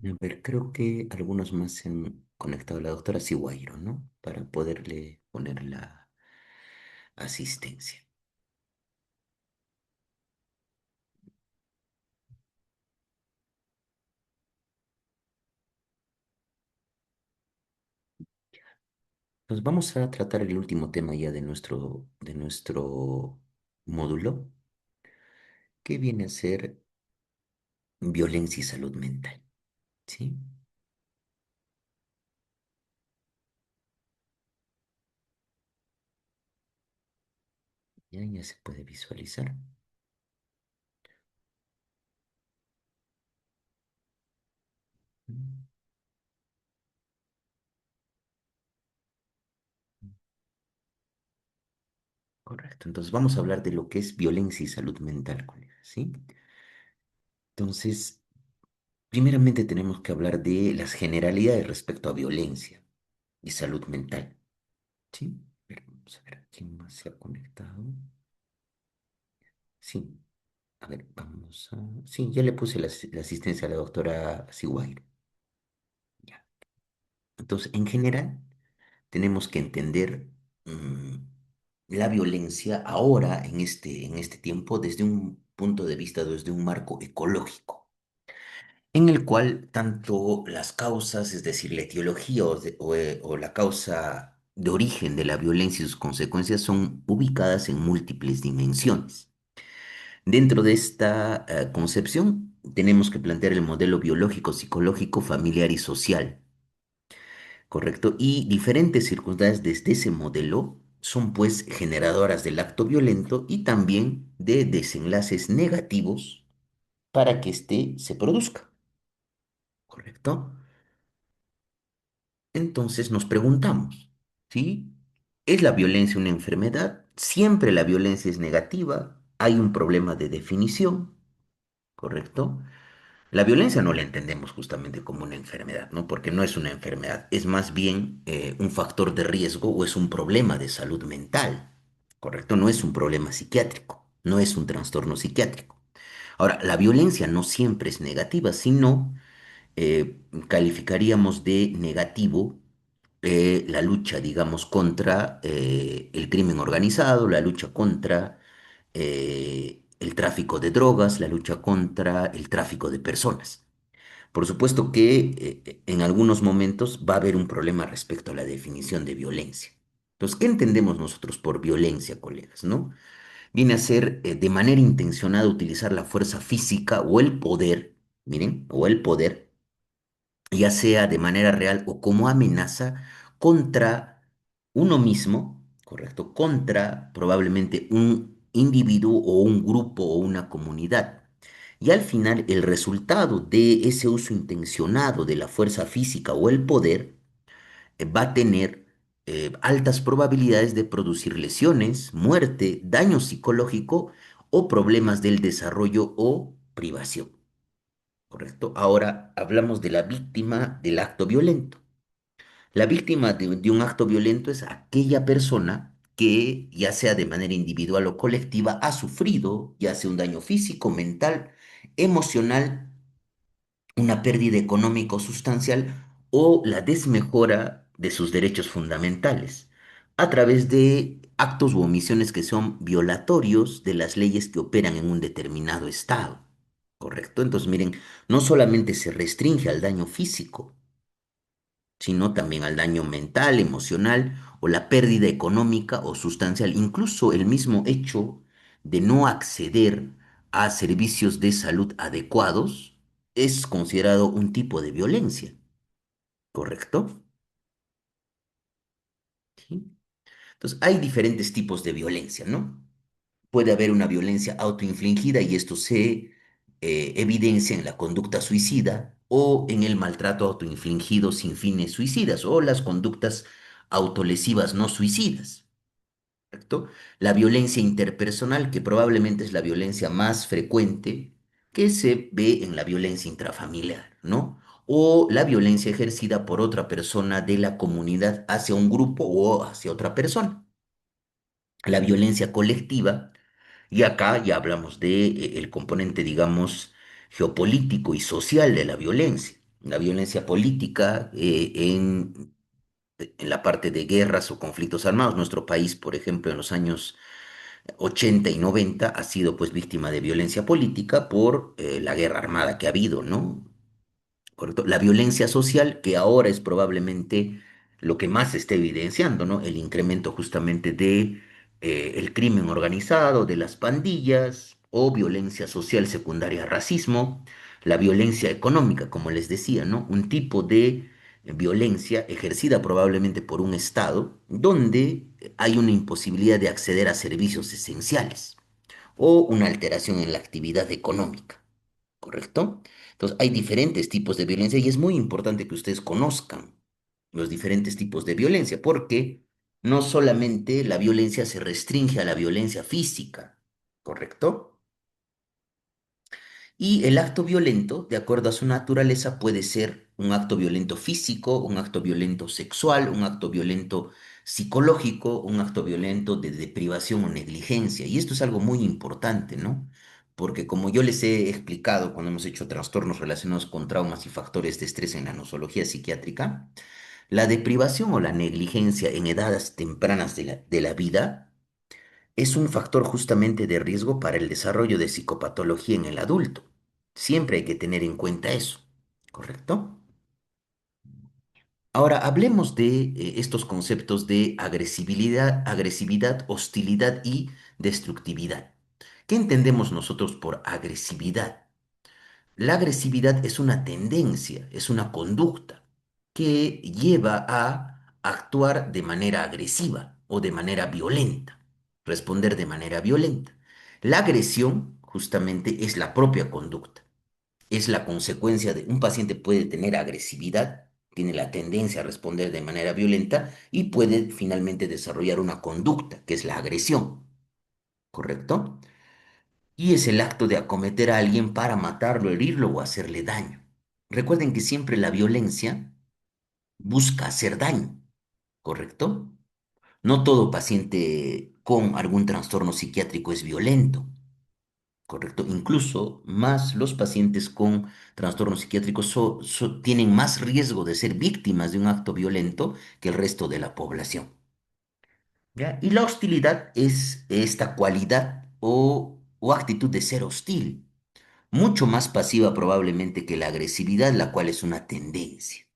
A ver, creo que algunos más se han conectado a la doctora Siguairo, ¿no? Para poderle poner la asistencia. Pues vamos a tratar el último tema ya de nuestro módulo, que viene a ser violencia y salud mental, ¿sí? Ya se puede visualizar. Mm, correcto. Entonces vamos a hablar de lo que es violencia y salud mental, colegas, ¿sí? Entonces, primeramente tenemos que hablar de las generalidades respecto a violencia y salud mental, ¿sí? Pero vamos a ver quién más se ha conectado. Sí, a ver, vamos a... Sí, ya le puse la asistencia a la doctora Siguairo. Ya. Entonces, en general, tenemos que entender mm, la violencia ahora, en este tiempo, desde un punto de vista, desde un marco ecológico, en el cual tanto las causas, es decir, la etiología o la causa de origen de la violencia y sus consecuencias son ubicadas en múltiples dimensiones. Dentro de esta concepción, tenemos que plantear el modelo biológico, psicológico, familiar y social, ¿correcto? Y diferentes circunstancias desde ese modelo son pues generadoras del acto violento y también de desenlaces negativos para que éste se produzca, ¿correcto? Entonces nos preguntamos, ¿sí? ¿Es la violencia una enfermedad? ¿Siempre la violencia es negativa? ¿Hay un problema de definición? ¿Correcto? La violencia no la entendemos justamente como una enfermedad, ¿no? Porque no es una enfermedad, es más bien un factor de riesgo o es un problema de salud mental, ¿correcto? No es un problema psiquiátrico, no es un trastorno psiquiátrico. Ahora, la violencia no siempre es negativa, sino calificaríamos de negativo la lucha, digamos, contra el crimen organizado, la lucha contra el tráfico de drogas, la lucha contra el tráfico de personas. Por supuesto que en algunos momentos va a haber un problema respecto a la definición de violencia. Entonces, ¿qué entendemos nosotros por violencia, colegas? ¿No? Viene a ser de manera intencionada utilizar la fuerza física o el poder, miren, o el poder, ya sea de manera real o como amenaza contra uno mismo, ¿correcto? Contra probablemente un individuo o un grupo o una comunidad. Y al final, el resultado de ese uso intencionado de la fuerza física o el poder va a tener altas probabilidades de producir lesiones, muerte, daño psicológico o problemas del desarrollo o privación. ¿Correcto? Ahora hablamos de la víctima del acto violento. La víctima de un acto violento es aquella persona que, ya sea de manera individual o colectiva, ha sufrido ya sea un daño físico, mental, emocional, una pérdida económica o sustancial o la desmejora de sus derechos fundamentales a través de actos u omisiones que son violatorios de las leyes que operan en un determinado estado. ¿Correcto? Entonces, miren, no solamente se restringe al daño físico, sino también al daño mental, emocional o la pérdida económica o sustancial. Incluso el mismo hecho de no acceder a servicios de salud adecuados es considerado un tipo de violencia, ¿correcto? ¿Sí? Entonces, hay diferentes tipos de violencia, ¿no? Puede haber una violencia autoinfligida y esto se evidencia en la conducta suicida o en el maltrato autoinfligido sin fines suicidas o las conductas autolesivas no suicidas, ¿correcto? La violencia interpersonal, que probablemente es la violencia más frecuente que se ve en la violencia intrafamiliar, ¿no? O la violencia ejercida por otra persona de la comunidad hacia un grupo o hacia otra persona. La violencia colectiva, y acá ya hablamos de el componente, digamos, geopolítico y social de la violencia. La violencia política en la parte de guerras o conflictos armados. Nuestro país, por ejemplo, en los años 80 y 90 ha sido pues víctima de violencia política por la guerra armada que ha habido, ¿no? ¿Correcto? La violencia social, que ahora es probablemente lo que más se está evidenciando, ¿no? El incremento justamente de el crimen organizado, de las pandillas o violencia social secundaria, racismo, la violencia económica, como les decía, ¿no? Un tipo de violencia ejercida probablemente por un Estado donde hay una imposibilidad de acceder a servicios esenciales o una alteración en la actividad económica. ¿Correcto? Entonces, hay diferentes tipos de violencia y es muy importante que ustedes conozcan los diferentes tipos de violencia, porque no solamente la violencia se restringe a la violencia física, ¿correcto? Y el acto violento, de acuerdo a su naturaleza, puede ser un acto violento físico, un acto violento sexual, un acto violento psicológico, un acto violento de deprivación o negligencia. Y esto es algo muy importante, ¿no? Porque como yo les he explicado cuando hemos hecho trastornos relacionados con traumas y factores de estrés en la nosología psiquiátrica, la deprivación o la negligencia en edades tempranas de la vida es un factor justamente de riesgo para el desarrollo de psicopatología en el adulto. Siempre hay que tener en cuenta eso, ¿correcto? Ahora hablemos de estos conceptos de agresividad, hostilidad y destructividad. ¿Qué entendemos nosotros por agresividad? La agresividad es una tendencia, es una conducta que lleva a actuar de manera agresiva o de manera violenta, responder de manera violenta. La agresión justamente es la propia conducta, es la consecuencia de un paciente puede tener agresividad, tiene la tendencia a responder de manera violenta y puede finalmente desarrollar una conducta, que es la agresión, ¿correcto? Y es el acto de acometer a alguien para matarlo, herirlo o hacerle daño. Recuerden que siempre la violencia busca hacer daño, ¿correcto? No todo paciente con algún trastorno psiquiátrico es violento, ¿correcto? Incluso más los pacientes con trastornos psiquiátricos tienen más riesgo de ser víctimas de un acto violento que el resto de la población. ¿Ya? Y la hostilidad es esta cualidad o actitud de ser hostil, mucho más pasiva probablemente que la agresividad, la cual es una tendencia.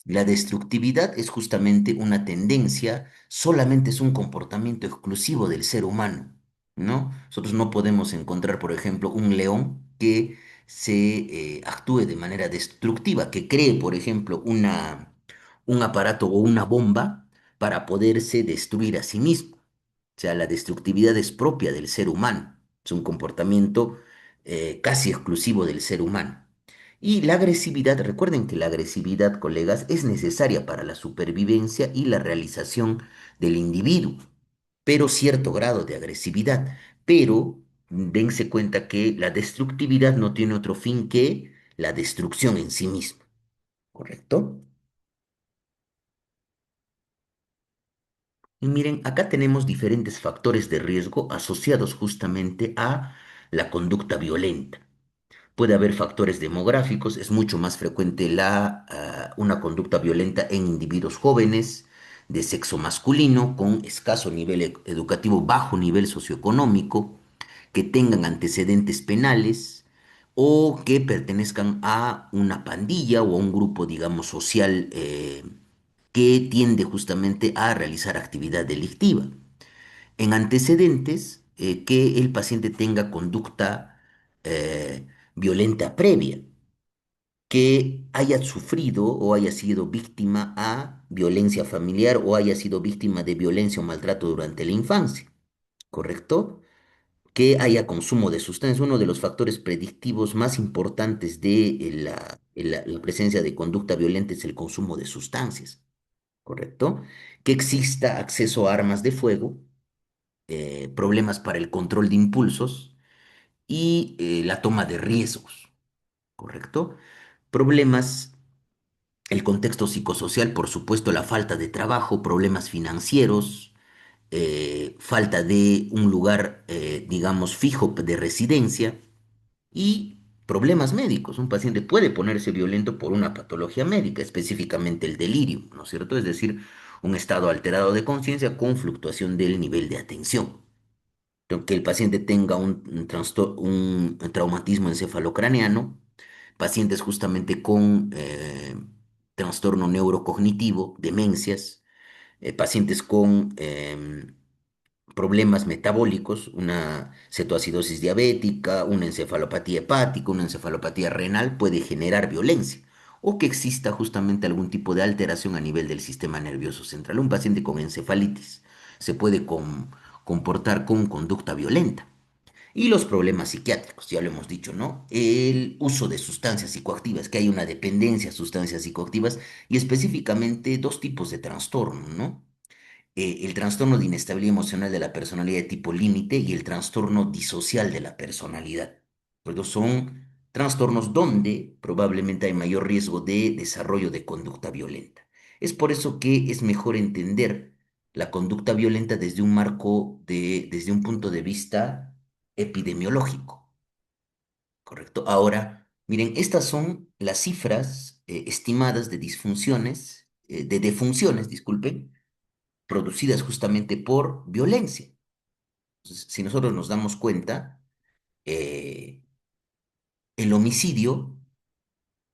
La destructividad es justamente una tendencia, solamente es un comportamiento exclusivo del ser humano, ¿no? Nosotros no podemos encontrar, por ejemplo, un león que se actúe de manera destructiva, que cree, por ejemplo, un aparato o una bomba para poderse destruir a sí mismo. O sea, la destructividad es propia del ser humano, es un comportamiento casi exclusivo del ser humano. Y la agresividad, recuerden que la agresividad, colegas, es necesaria para la supervivencia y la realización del individuo, pero cierto grado de agresividad. Pero dense cuenta que la destructividad no tiene otro fin que la destrucción en sí misma, ¿correcto? Y miren, acá tenemos diferentes factores de riesgo asociados justamente a la conducta violenta. Puede haber factores demográficos, es mucho más frecuente una conducta violenta en individuos jóvenes de sexo masculino con escaso nivel educativo, bajo nivel socioeconómico, que tengan antecedentes penales o que pertenezcan a una pandilla o a un grupo, digamos, social que tiende justamente a realizar actividad delictiva. En antecedentes, que el paciente tenga conducta violenta previa, que haya sufrido o haya sido víctima a violencia familiar o haya sido víctima de violencia o maltrato durante la infancia, ¿correcto? Que haya consumo de sustancias, uno de los factores predictivos más importantes de la presencia de conducta violenta es el consumo de sustancias, ¿correcto? Que exista acceso a armas de fuego, problemas para el control de impulsos y la toma de riesgos, ¿correcto? Problemas, el contexto psicosocial, por supuesto, la falta de trabajo, problemas financieros, falta de un lugar, digamos, fijo de residencia y problemas médicos. Un paciente puede ponerse violento por una patología médica, específicamente el delirio, ¿no es cierto? Es decir, un estado alterado de conciencia con fluctuación del nivel de atención. Que el paciente tenga un traumatismo encefalocraneano, pacientes justamente con trastorno neurocognitivo, demencias, pacientes con problemas metabólicos, una cetoacidosis diabética, una encefalopatía hepática, una encefalopatía renal, puede generar violencia. O que exista justamente algún tipo de alteración a nivel del sistema nervioso central. Un paciente con encefalitis se puede comportar con conducta violenta. Y los problemas psiquiátricos, ya lo hemos dicho, ¿no? El uso de sustancias psicoactivas, que hay una dependencia a sustancias psicoactivas y específicamente dos tipos de trastorno, ¿no? El trastorno de inestabilidad emocional de la personalidad de tipo límite y el trastorno disocial de la personalidad. Porque son trastornos donde probablemente hay mayor riesgo de desarrollo de conducta violenta. Es por eso que es mejor entender la conducta violenta desde un desde un punto de vista epidemiológico, ¿correcto? Ahora, miren, estas son las cifras estimadas de disfunciones, de defunciones, disculpen, producidas justamente por violencia. Entonces, si nosotros nos damos cuenta, eh, el homicidio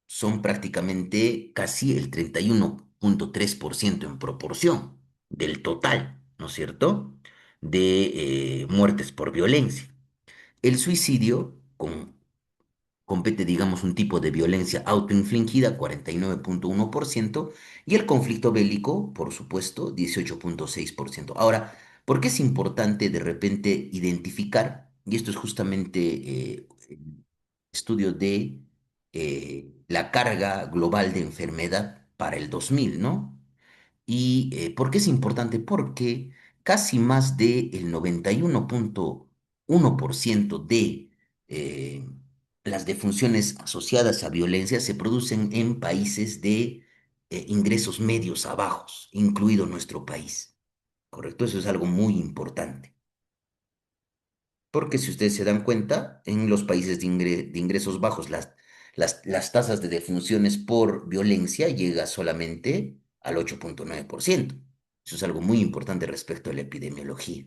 son prácticamente casi el 31,3% en proporción del total, ¿no es cierto?, de muertes por violencia. El suicidio, compete, digamos, un tipo de violencia autoinfligida, 49,1%, y el conflicto bélico, por supuesto, 18,6%. Ahora, ¿por qué es importante de repente identificar? Y esto es justamente el estudio de la carga global de enfermedad para el 2000, ¿no? ¿Y por qué es importante? Porque casi más del 91,1% de eh, las defunciones asociadas a violencia se producen en países de ingresos medios a bajos, incluido nuestro país. ¿Correcto? Eso es algo muy importante. Porque si ustedes se dan cuenta, en los países de ingresos bajos, las tasas de defunciones por violencia llega solamente al 8,9%. Eso es algo muy importante respecto a la epidemiología.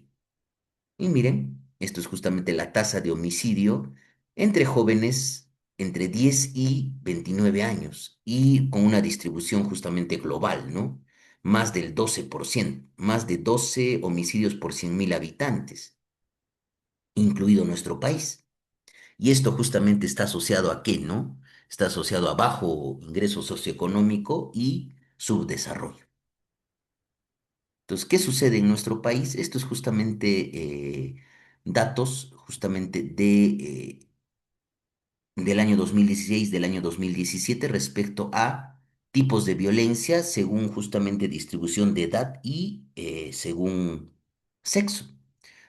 Y miren, esto es justamente la tasa de homicidio entre jóvenes entre 10 y 29 años y con una distribución justamente global, ¿no? Más del 12%, más de 12 homicidios por 100.000 habitantes, incluido nuestro país. Y esto justamente está asociado a qué, ¿no? Está asociado a bajo ingreso socioeconómico y subdesarrollo. Entonces, ¿qué sucede en nuestro país? Esto es justamente datos justamente del año 2016, del año 2017 respecto a tipos de violencia según justamente distribución de edad y según sexo.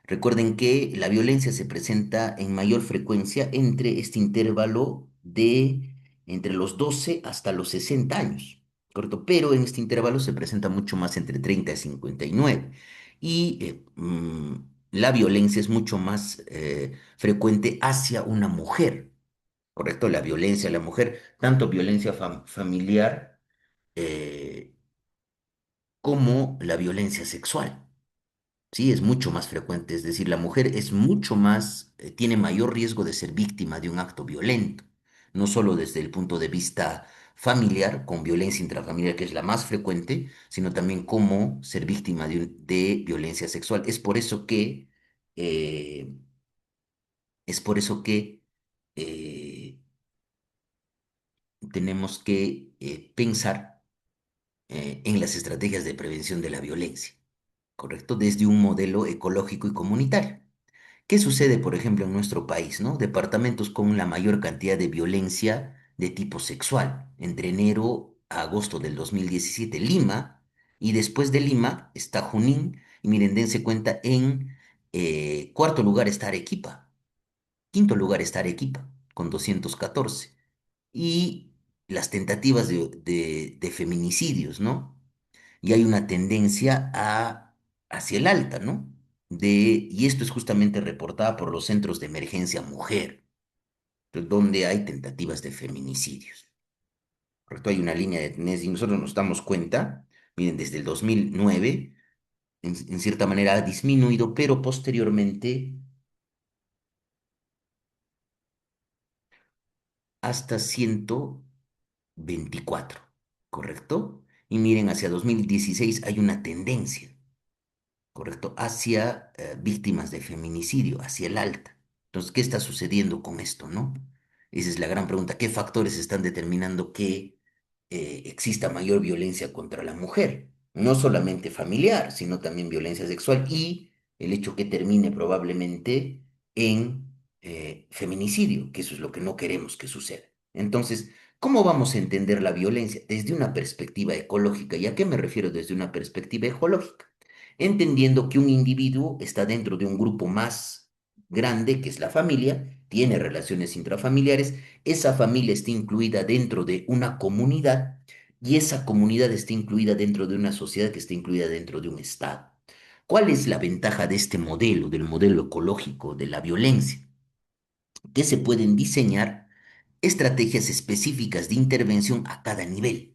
Recuerden que la violencia se presenta en mayor frecuencia entre este intervalo de entre los 12 hasta los 60 años, ¿correcto? Pero en este intervalo se presenta mucho más entre 30 y 59. Y la violencia es mucho más frecuente hacia una mujer, ¿correcto? La violencia a la mujer, tanto violencia familiar eh, como la violencia sexual. Sí, es mucho más frecuente, es decir, la mujer es mucho más, tiene mayor riesgo de ser víctima de un acto violento, no solo desde el punto de vista familiar, con violencia intrafamiliar, que es la más frecuente, sino también como ser víctima de violencia sexual. Eh, es por eso que eh, tenemos que pensar en las estrategias de prevención de la violencia, ¿correcto? Desde un modelo ecológico y comunitario. ¿Qué sucede, por ejemplo, en nuestro país, ¿no? Departamentos con la mayor cantidad de violencia de tipo sexual. Entre enero a agosto del 2017, Lima, y después de Lima está Junín, y miren, dense cuenta, en cuarto lugar está Arequipa, quinto lugar está Arequipa, con 214. Y las tentativas de feminicidios, ¿no? Y hay una tendencia hacia el alta, ¿no? Y esto es justamente reportada por los centros de emergencia mujer. donde hay tentativas de feminicidios. ¿Correcto? Hay una línea de tendencia y nosotros nos damos cuenta, miren, desde el 2009, en cierta manera ha disminuido, pero posteriormente hasta 124, ¿correcto? Y miren, hacia 2016 hay una tendencia. ¿Correcto? Hacia víctimas de feminicidio, hacia el alta. Entonces, ¿qué está sucediendo con esto, no? Esa es la gran pregunta. ¿Qué factores están determinando que exista mayor violencia contra la mujer? No solamente familiar, sino también violencia sexual y el hecho que termine probablemente en feminicidio, que eso es lo que no queremos que suceda. Entonces, ¿cómo vamos a entender la violencia? Desde una perspectiva ecológica. ¿Y a qué me refiero desde una perspectiva ecológica? Entendiendo que un individuo está dentro de un grupo más grande, que es la familia, tiene relaciones intrafamiliares, esa familia está incluida dentro de una comunidad y esa comunidad está incluida dentro de una sociedad que está incluida dentro de un Estado. ¿Cuál es la ventaja de este modelo, del modelo ecológico de la violencia? Que se pueden diseñar estrategias específicas de intervención a cada nivel.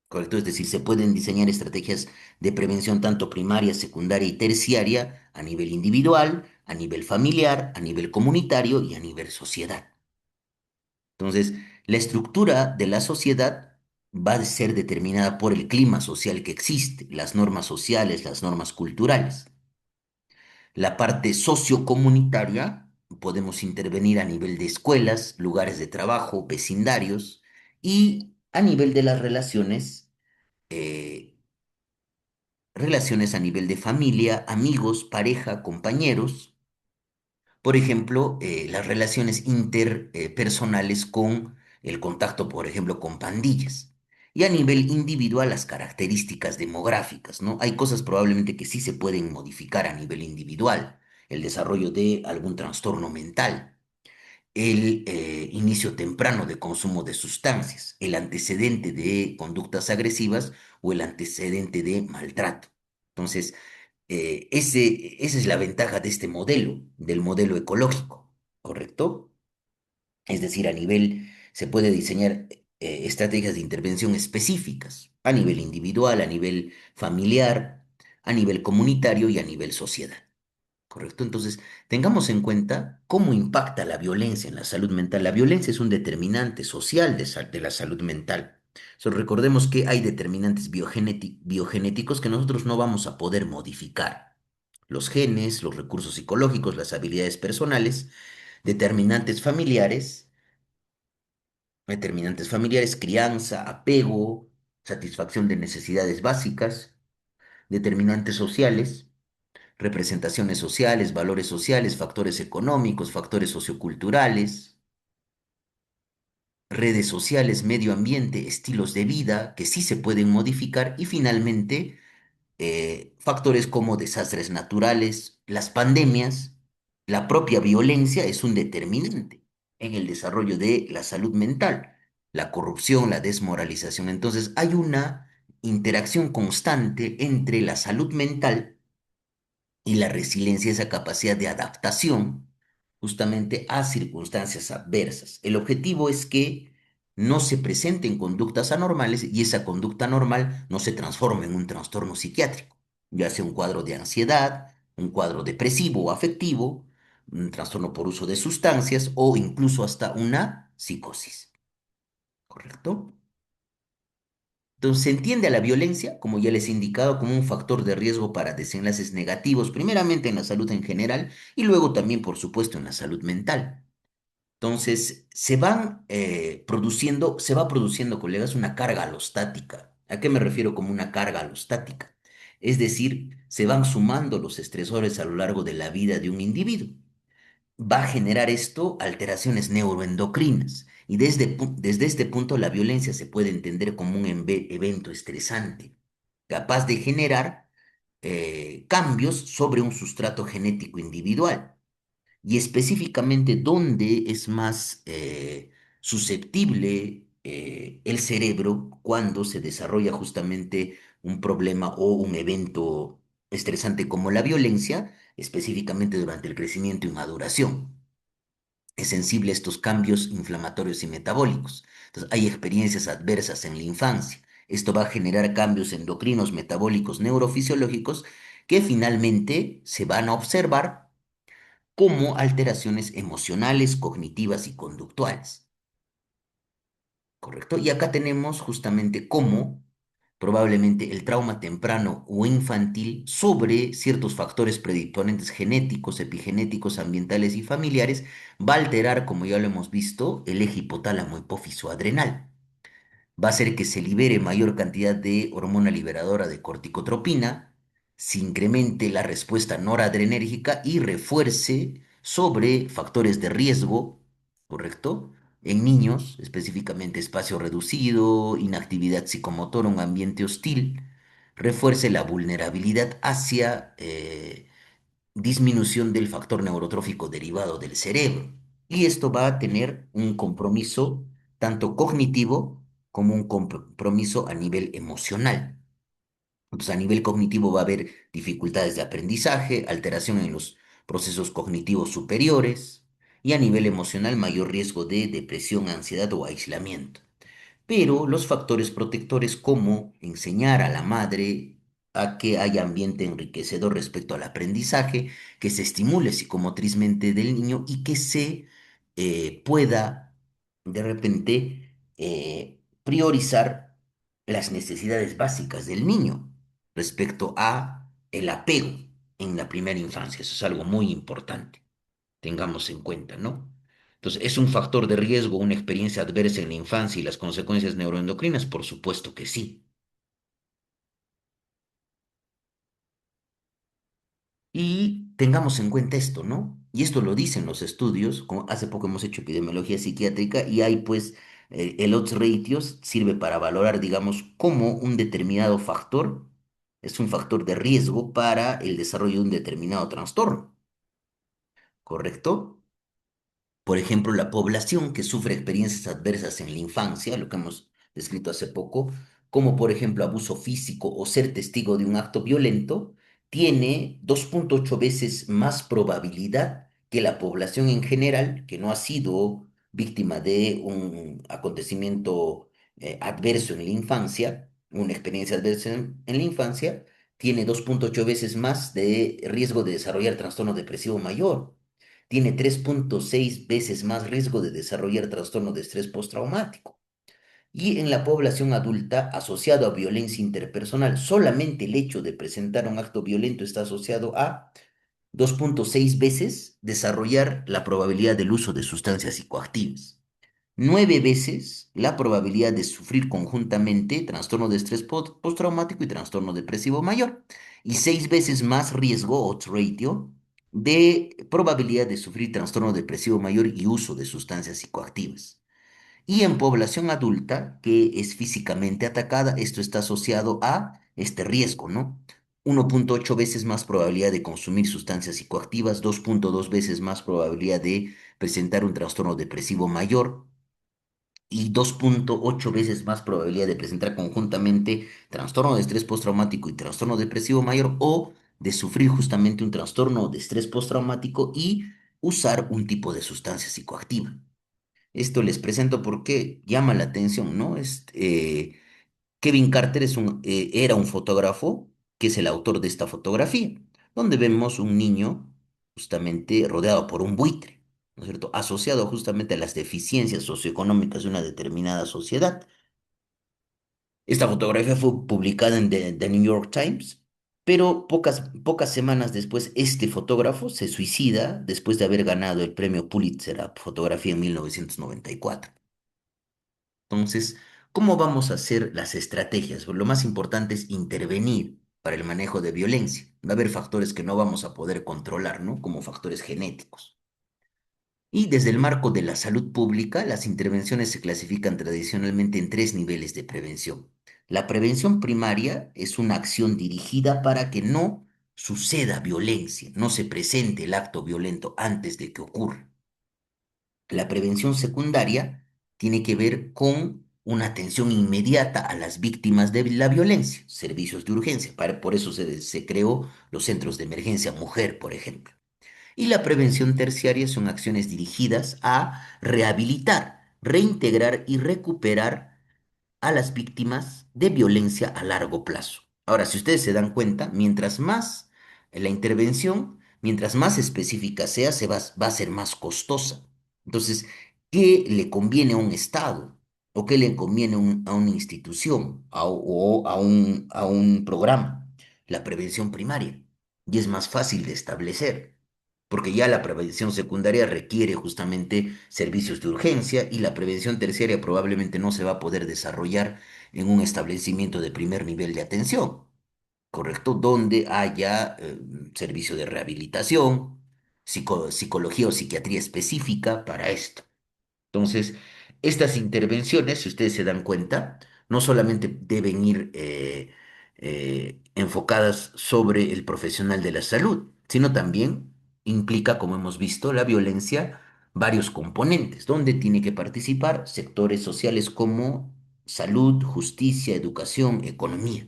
¿Correcto? Es decir, se pueden diseñar estrategias de prevención tanto primaria, secundaria y terciaria a nivel individual, a nivel familiar, a nivel comunitario y a nivel sociedad. Entonces, la estructura de la sociedad va a ser determinada por el clima social que existe, las normas sociales, las normas culturales. La parte sociocomunitaria, podemos intervenir a nivel de escuelas, lugares de trabajo, vecindarios y a nivel de las eh, relaciones a nivel de familia, amigos, pareja, compañeros. Por ejemplo, las relaciones interpersonales con el contacto, por ejemplo, con pandillas. Y a nivel individual, las características demográficas, ¿no? Hay cosas probablemente que sí se pueden modificar a nivel individual. El desarrollo de algún trastorno mental, el inicio temprano de consumo de sustancias, el antecedente de conductas agresivas o el antecedente de maltrato. Entonces, esa es la ventaja de este modelo, del modelo ecológico, ¿correcto? Es decir, a nivel, se puede diseñar estrategias de intervención específicas, a nivel individual, a nivel familiar, a nivel comunitario y a nivel sociedad. ¿Correcto? Entonces, tengamos en cuenta cómo impacta la violencia en la salud mental. La violencia es un determinante social de la salud mental. Recordemos que hay determinantes biogenéticos que nosotros no vamos a poder modificar. Los genes, los recursos psicológicos, las habilidades personales, determinantes familiares, crianza, apego, satisfacción de necesidades básicas, determinantes sociales, representaciones sociales, valores sociales, factores económicos, factores socioculturales, redes sociales, medio ambiente, estilos de vida que sí se pueden modificar y finalmente factores como desastres naturales, las pandemias, la propia violencia es un determinante en el desarrollo de la salud mental, la corrupción, la desmoralización. Entonces hay una interacción constante entre la salud mental y la resiliencia, esa capacidad de adaptación justamente a circunstancias adversas. El objetivo es que no se presenten conductas anormales y esa conducta anormal no se transforme en un trastorno psiquiátrico, ya sea un cuadro de ansiedad, un cuadro depresivo o afectivo, un trastorno por uso de sustancias o incluso hasta una psicosis. ¿Correcto? Entonces, se entiende a la violencia, como ya les he indicado, como un factor de riesgo para desenlaces negativos, primeramente en la salud en general y luego también, por supuesto, en la salud mental. Entonces, se va produciendo, colegas, una carga alostática. ¿A qué me refiero como una carga alostática? Es decir, se van sumando los estresores a lo largo de la vida de un individuo. Va a generar esto alteraciones neuroendocrinas. Y desde este punto la violencia se puede entender como un evento estresante, capaz de generar cambios sobre un sustrato genético individual. Y específicamente dónde es más susceptible el cerebro cuando se desarrolla justamente un problema o un evento estresante como la violencia, específicamente durante el crecimiento y maduración. es sensible a estos cambios inflamatorios y metabólicos. Entonces, hay experiencias adversas en la infancia. Esto va a generar cambios endocrinos, metabólicos, neurofisiológicos que finalmente se van a observar como alteraciones emocionales, cognitivas y conductuales. ¿Correcto? Y acá tenemos justamente cómo probablemente el trauma temprano o infantil sobre ciertos factores predisponentes genéticos, epigenéticos, ambientales y familiares va a alterar, como ya lo hemos visto, el eje hipotálamo hipófiso adrenal. Va a hacer que se libere mayor cantidad de hormona liberadora de corticotropina, se incremente la respuesta noradrenérgica y refuerce sobre factores de riesgo, ¿correcto? En niños, específicamente espacio reducido, inactividad psicomotora, un ambiente hostil, refuerce la vulnerabilidad hacia disminución del factor neurotrófico derivado del cerebro. Y esto va a tener un compromiso tanto cognitivo como un compromiso a nivel emocional. Entonces, a nivel cognitivo va a haber dificultades de aprendizaje, alteración en los procesos cognitivos superiores y a nivel emocional mayor riesgo de depresión, ansiedad o aislamiento. Pero los factores protectores como enseñar a la madre a que haya ambiente enriquecedor respecto al aprendizaje, que se estimule psicomotrizmente del niño y que se pueda de repente priorizar las necesidades básicas del niño respecto a el apego en la primera infancia. Eso es algo muy importante, tengamos en cuenta, ¿no? Entonces, ¿es un factor de riesgo una experiencia adversa en la infancia y las consecuencias neuroendocrinas? Por supuesto que sí. Y tengamos en cuenta esto, ¿no? Y esto lo dicen los estudios, como hace poco hemos hecho epidemiología psiquiátrica y hay pues el odds ratio sirve para valorar, digamos, cómo un determinado factor es un factor de riesgo para el desarrollo de un determinado trastorno, ¿correcto? Por ejemplo, la población que sufre experiencias adversas en la infancia, lo que hemos descrito hace poco, como por ejemplo abuso físico o ser testigo de un acto violento, tiene 2,8 veces más probabilidad que la población en general que no ha sido víctima de un acontecimiento adverso en la infancia, una experiencia adversa en la infancia, tiene 2,8 veces más de riesgo de desarrollar trastorno depresivo mayor, tiene 3,6 veces más riesgo de desarrollar trastorno de estrés postraumático. Y en la población adulta asociado a violencia interpersonal, solamente el hecho de presentar un acto violento está asociado a 2,6 veces desarrollar la probabilidad del uso de sustancias psicoactivas. 9 veces la probabilidad de sufrir conjuntamente trastorno de estrés postraumático y trastorno depresivo mayor. Y 6 veces más riesgo, odds ratio, de probabilidad de sufrir trastorno depresivo mayor y uso de sustancias psicoactivas. Y en población adulta que es físicamente atacada, esto está asociado a este riesgo, ¿no? 1,8 veces más probabilidad de consumir sustancias psicoactivas, 2,2 veces más probabilidad de presentar un trastorno depresivo mayor, y 2,8 veces más probabilidad de presentar conjuntamente trastorno de estrés postraumático y trastorno depresivo mayor o de sufrir justamente un trastorno de estrés postraumático y usar un tipo de sustancia psicoactiva. Esto les presento porque llama la atención, ¿no? Kevin Carter era un fotógrafo que es el autor de esta fotografía, donde vemos un niño justamente rodeado por un buitre, ¿no es cierto? Asociado justamente a las deficiencias socioeconómicas de una determinada sociedad. Esta fotografía fue publicada en The New York Times, pero pocas semanas después este fotógrafo se suicida después de haber ganado el premio Pulitzer a fotografía en 1994. Entonces, ¿cómo vamos a hacer las estrategias? Pues lo más importante es intervenir para el manejo de violencia. Va a haber factores que no vamos a poder controlar, ¿no? Como factores genéticos. Y desde el marco de la salud pública, las intervenciones se clasifican tradicionalmente en tres niveles de prevención. La prevención primaria es una acción dirigida para que no suceda violencia, no se presente el acto violento antes de que ocurra. La prevención secundaria tiene que ver con una atención inmediata a las víctimas de la violencia, servicios de urgencia. Por eso se creó los centros de emergencia mujer, por ejemplo. Y la prevención terciaria son acciones dirigidas a rehabilitar, reintegrar y recuperar a las víctimas de violencia a largo plazo. Ahora, si ustedes se dan cuenta, mientras más la intervención, mientras más específica sea, va a ser más costosa. Entonces, ¿qué le conviene a un Estado? ¿O qué le conviene a una institución o a un programa? La prevención primaria. Y es más fácil de establecer porque ya la prevención secundaria requiere justamente servicios de urgencia y la prevención terciaria probablemente no se va a poder desarrollar en un establecimiento de primer nivel de atención, ¿correcto? Donde haya servicio de rehabilitación, psicología o psiquiatría específica para esto. Entonces, estas intervenciones, si ustedes se dan cuenta, no solamente deben ir enfocadas sobre el profesional de la salud, sino también implica, como hemos visto, la violencia, varios componentes, donde tiene que participar sectores sociales como salud, justicia, educación, economía.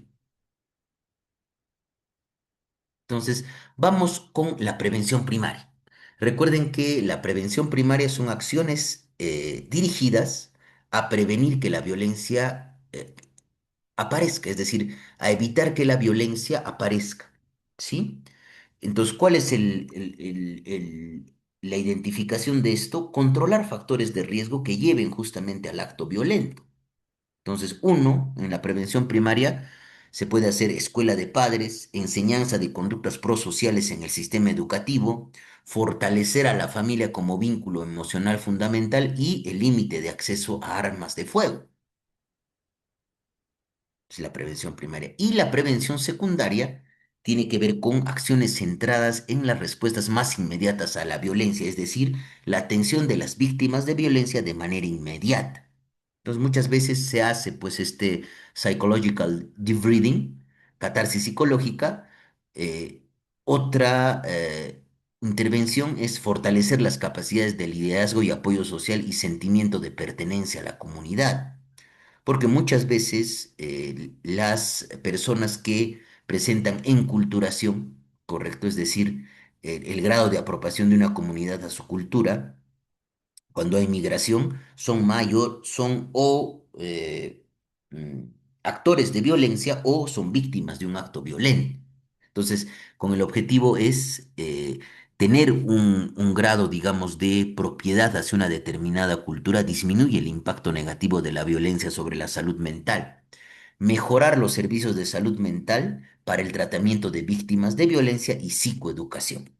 Entonces, vamos con la prevención primaria. Recuerden que la prevención primaria son acciones dirigidas a prevenir que la violencia aparezca, es decir, a evitar que la violencia aparezca, ¿sí? Entonces, ¿cuál es la identificación de esto? Controlar factores de riesgo que lleven justamente al acto violento. Entonces, uno, en la prevención primaria, se puede hacer escuela de padres, enseñanza de conductas prosociales en el sistema educativo, fortalecer a la familia como vínculo emocional fundamental y el límite de acceso a armas de fuego. Es la prevención primaria. Y la prevención secundaria tiene que ver con acciones centradas en las respuestas más inmediatas a la violencia, es decir, la atención de las víctimas de violencia de manera inmediata. Entonces muchas veces se hace pues este psychological debriefing, catarsis psicológica. eh, Otra intervención es fortalecer las capacidades de liderazgo y apoyo social y sentimiento de pertenencia a la comunidad. Porque muchas veces las personas que presentan enculturación, correcto, es decir, el grado de apropiación de una comunidad a su cultura, cuando hay migración, son o mm, actores de violencia o son víctimas de un acto violento. Entonces, con el objetivo es tener un grado, digamos, de propiedad hacia una determinada cultura, disminuye el impacto negativo de la violencia sobre la salud mental. Mejorar los servicios de salud mental para el tratamiento de víctimas de violencia y psicoeducación.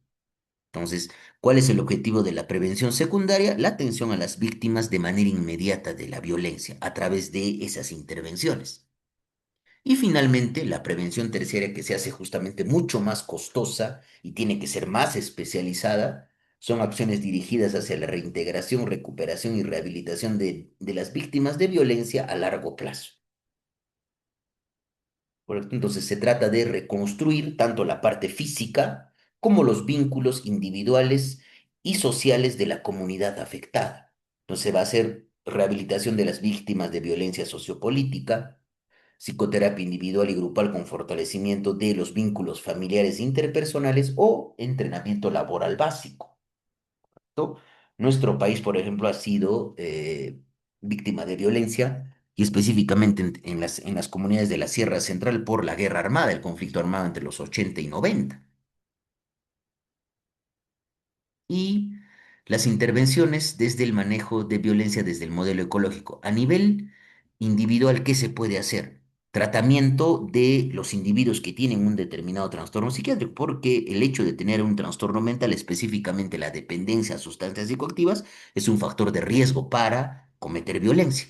Entonces, ¿cuál es el objetivo de la prevención secundaria? La atención a las víctimas de manera inmediata de la violencia a través de esas intervenciones. Y finalmente, la prevención terciaria que se hace justamente mucho más costosa y tiene que ser más especializada, son acciones dirigidas hacia la reintegración, recuperación y rehabilitación de las víctimas de violencia a largo plazo. ¿Correcto? Entonces se trata de reconstruir tanto la parte física como los vínculos individuales y sociales de la comunidad afectada. Entonces se va a hacer rehabilitación de las víctimas de violencia sociopolítica, psicoterapia individual y grupal con fortalecimiento de los vínculos familiares e interpersonales o entrenamiento laboral básico. ¿No? Nuestro país, por ejemplo, ha sido víctima de violencia y específicamente en las comunidades de la Sierra Central por la guerra armada, el conflicto armado entre los 80 y 90. Y las intervenciones desde el manejo de violencia desde el modelo ecológico. A nivel individual, ¿qué se puede hacer? Tratamiento de los individuos que tienen un determinado trastorno psiquiátrico, porque el hecho de tener un trastorno mental, específicamente la dependencia a sustancias psicoactivas, es un factor de riesgo para cometer violencia.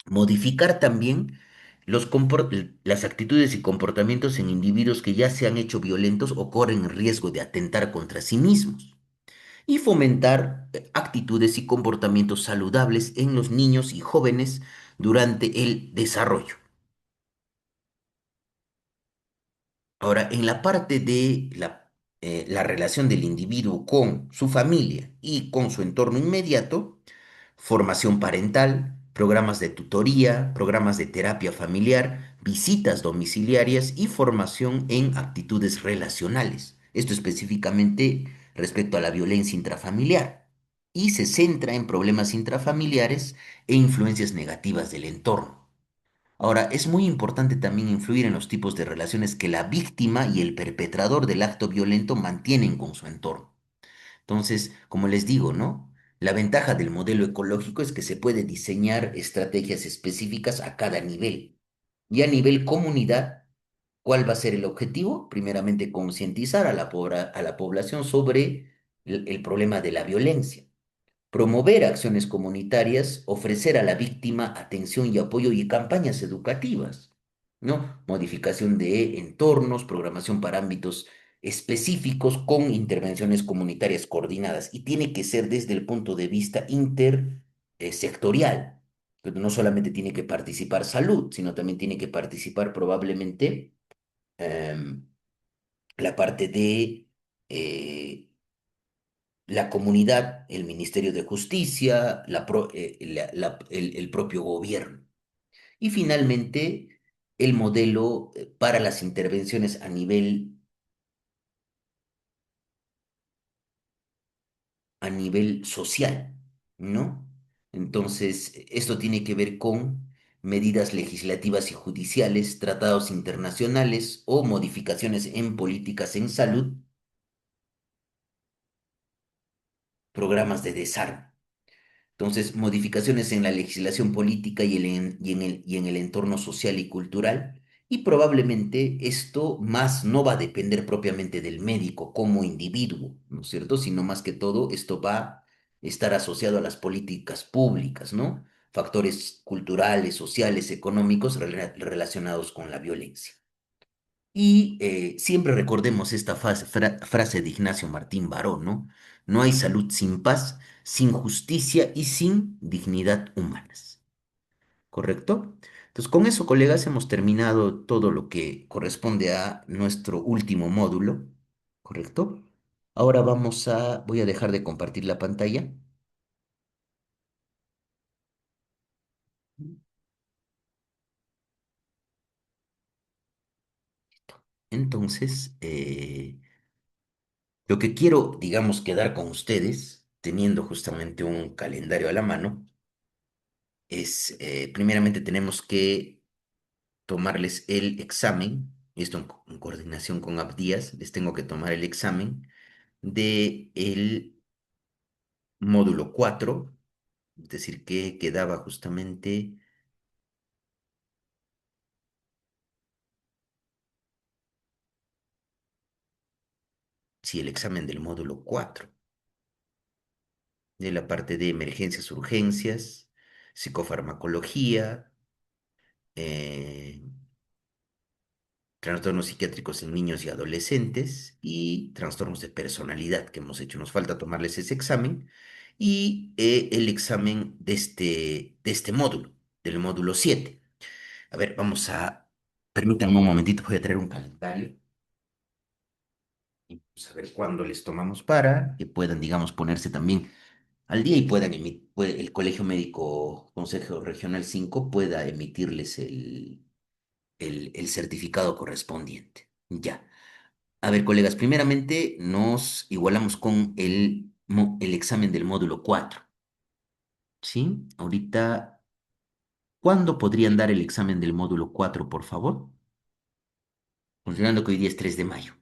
Modificar también las actitudes y comportamientos en individuos que ya se han hecho violentos o corren riesgo de atentar contra sí mismos y fomentar actitudes y comportamientos saludables en los niños y jóvenes durante el desarrollo. Ahora, en la parte de la relación del individuo con su familia y con su entorno inmediato, formación parental, programas de tutoría, programas de terapia familiar, visitas domiciliarias y formación en actitudes relacionales. Esto específicamente respecto a la violencia intrafamiliar y se centra en problemas intrafamiliares e influencias negativas del entorno. Ahora, es muy importante también influir en los tipos de relaciones que la víctima y el perpetrador del acto violento mantienen con su entorno. Entonces, como les digo, ¿no? La ventaja del modelo ecológico es que se puede diseñar estrategias específicas a cada nivel. Y a nivel comunidad, ¿cuál va a ser el objetivo? Primeramente, concientizar a a la población sobre el problema de la violencia, promover acciones comunitarias, ofrecer a la víctima atención y apoyo y campañas educativas, ¿no? Modificación de entornos, programación para ámbitos específicos con intervenciones comunitarias coordinadas y tiene que ser desde el punto de vista intersectorial. No solamente tiene que participar salud, sino también tiene que participar probablemente em, la parte de la comunidad, el Ministerio de Justicia, el propio gobierno. Y finalmente, el modelo para las intervenciones a nivel social, ¿no? Entonces, esto tiene que ver con medidas legislativas y judiciales, tratados internacionales o modificaciones en políticas en salud, programas de desarme. Entonces, modificaciones en la legislación política y en el entorno social y cultural. Y probablemente esto más no va a depender propiamente del médico como individuo, ¿no es cierto? Sino más que todo, esto va a estar asociado a las políticas públicas, ¿no? Factores culturales, sociales, económicos relacionados con la violencia. Y siempre recordemos esta frase de Ignacio Martín Baró, ¿no? No hay salud sin paz, sin justicia y sin dignidad humanas. ¿Correcto? Entonces, con eso, colegas, hemos terminado todo lo que corresponde a nuestro último módulo. ¿Correcto? Ahora voy a dejar de compartir la pantalla. Entonces, lo que quiero, digamos, quedar con ustedes, teniendo justamente un calendario a la mano, es, primeramente tenemos que tomarles el examen, y esto en coordinación con Abdías, les tengo que tomar el examen de el módulo 4, es decir, que quedaba justamente, sí, el examen del módulo 4 de la parte de emergencias, urgencias, psicofarmacología, eh, trastornos psiquiátricos en niños y adolescentes y trastornos de personalidad que hemos hecho. Nos falta tomarles ese examen y el examen de este módulo, del módulo 7. A ver, permítanme un momentito, voy a traer un calendario y vamos a ver cuándo les tomamos para que puedan, digamos, ponerse también al día y el Colegio Médico Consejo Regional 5 pueda emitirles el certificado correspondiente. Ya. A ver, colegas, primeramente nos igualamos con el examen del módulo 4, ¿sí? Ahorita, ¿cuándo podrían dar el examen del módulo 4, por favor? Considerando que hoy día es 3 de mayo.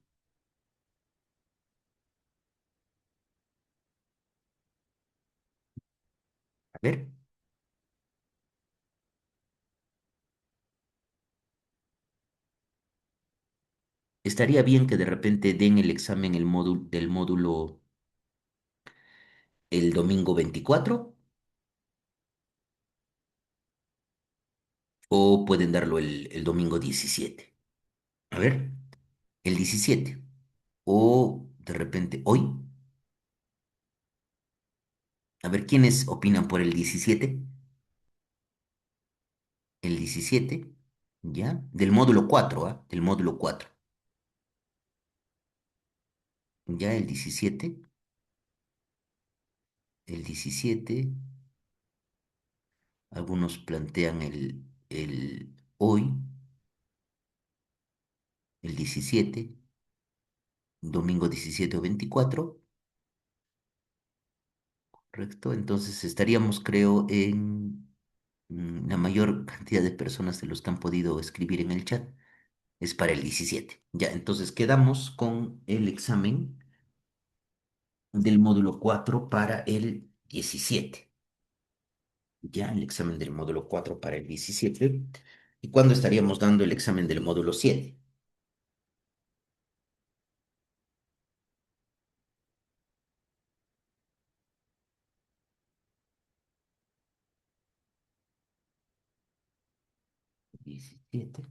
A ver, estaría bien que de repente den el examen del módulo el domingo 24 o pueden darlo el domingo 17. A ver, el 17. O de repente hoy. A ver, ¿quiénes opinan por el 17? El 17, ¿ya? Del módulo 4, ¿ah? Del módulo 4. Ya el 17, algunos plantean el hoy, el 17, domingo 17 o 24, ¿correcto? Entonces estaríamos, creo, en la mayor cantidad de personas de los que han podido escribir en el chat. Es para el 17. Ya, entonces quedamos con el examen del módulo 4 para el 17. Ya, el examen del módulo 4 para el 17. ¿Y cuándo estaríamos dando el examen del módulo 7? 17.